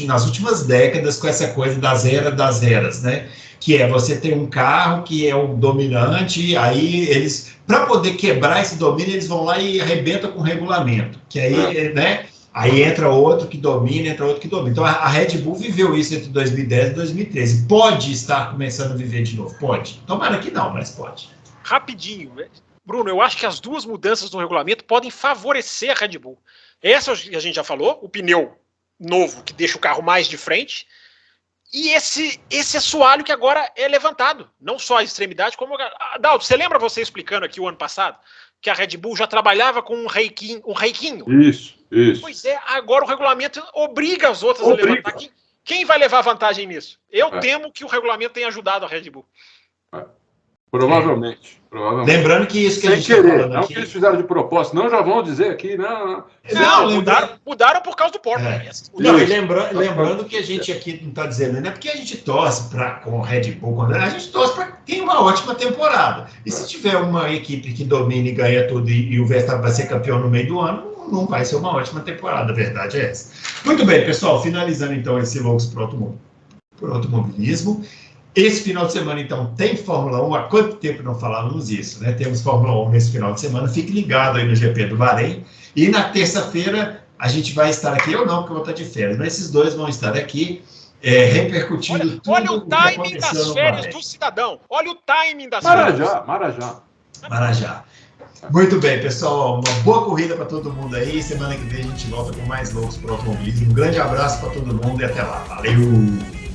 nas últimas décadas, com essa coisa das eras, né? Que é você ter um carro que é o dominante, aí eles, para poder quebrar esse domínio, eles vão lá e arrebentam com o regulamento. Que aí, né? Aí entra outro que domina, Então a Red Bull viveu isso entre 2010 e 2013. Pode estar começando a viver de novo? Pode. Tomara que não, mas pode. Rapidinho, Bruno, eu acho que as 2 mudanças no regulamento podem favorecer a Red Bull. Essa a gente já falou, o pneu novo que deixa o carro mais de frente, e esse assoalho que agora é levantado, não só a extremidade, como... Adalto, você lembra você explicando aqui o ano passado que a Red Bull já trabalhava com um reiquinho? Isso. Pois é, agora o regulamento obriga as outras a levantar. Quem vai levar vantagem nisso? Eu temo que o regulamento tenha ajudado a Red Bull. Provavelmente. Lembrando que isso que sem a gente está querer, falando não aqui... que eles fizeram de propósito, não já vão dizer aqui, não. Não, mudaram por causa do Portland. Não, e lembrando que a gente aqui não está dizendo, não é porque a gente torce com o Red Bull, a gente torce para que tenha uma ótima temporada. E se tiver uma equipe que domine e ganha tudo e o Verstappen vai ser campeão no meio do ano, não vai ser uma ótima temporada, a verdade é essa. Muito bem, pessoal, finalizando então esse Loucos para o Automobilismo. Esse final de semana, então, tem Fórmula 1. Há quanto tempo não falávamos isso, né? Temos Fórmula 1 nesse final de semana. Fique ligado aí no GP do Bahrein. E na terça-feira a gente vai estar aqui, eu não, porque eu vou estar de férias, mas esses dois vão estar aqui repercutindo olha o timing das férias do cidadão. Olha o timing das férias. Marajá. Muito bem, pessoal. Uma boa corrida para todo mundo aí. Semana que vem a gente volta com mais Loucos para o Automobilismo. Um grande abraço para todo mundo e até lá. Valeu!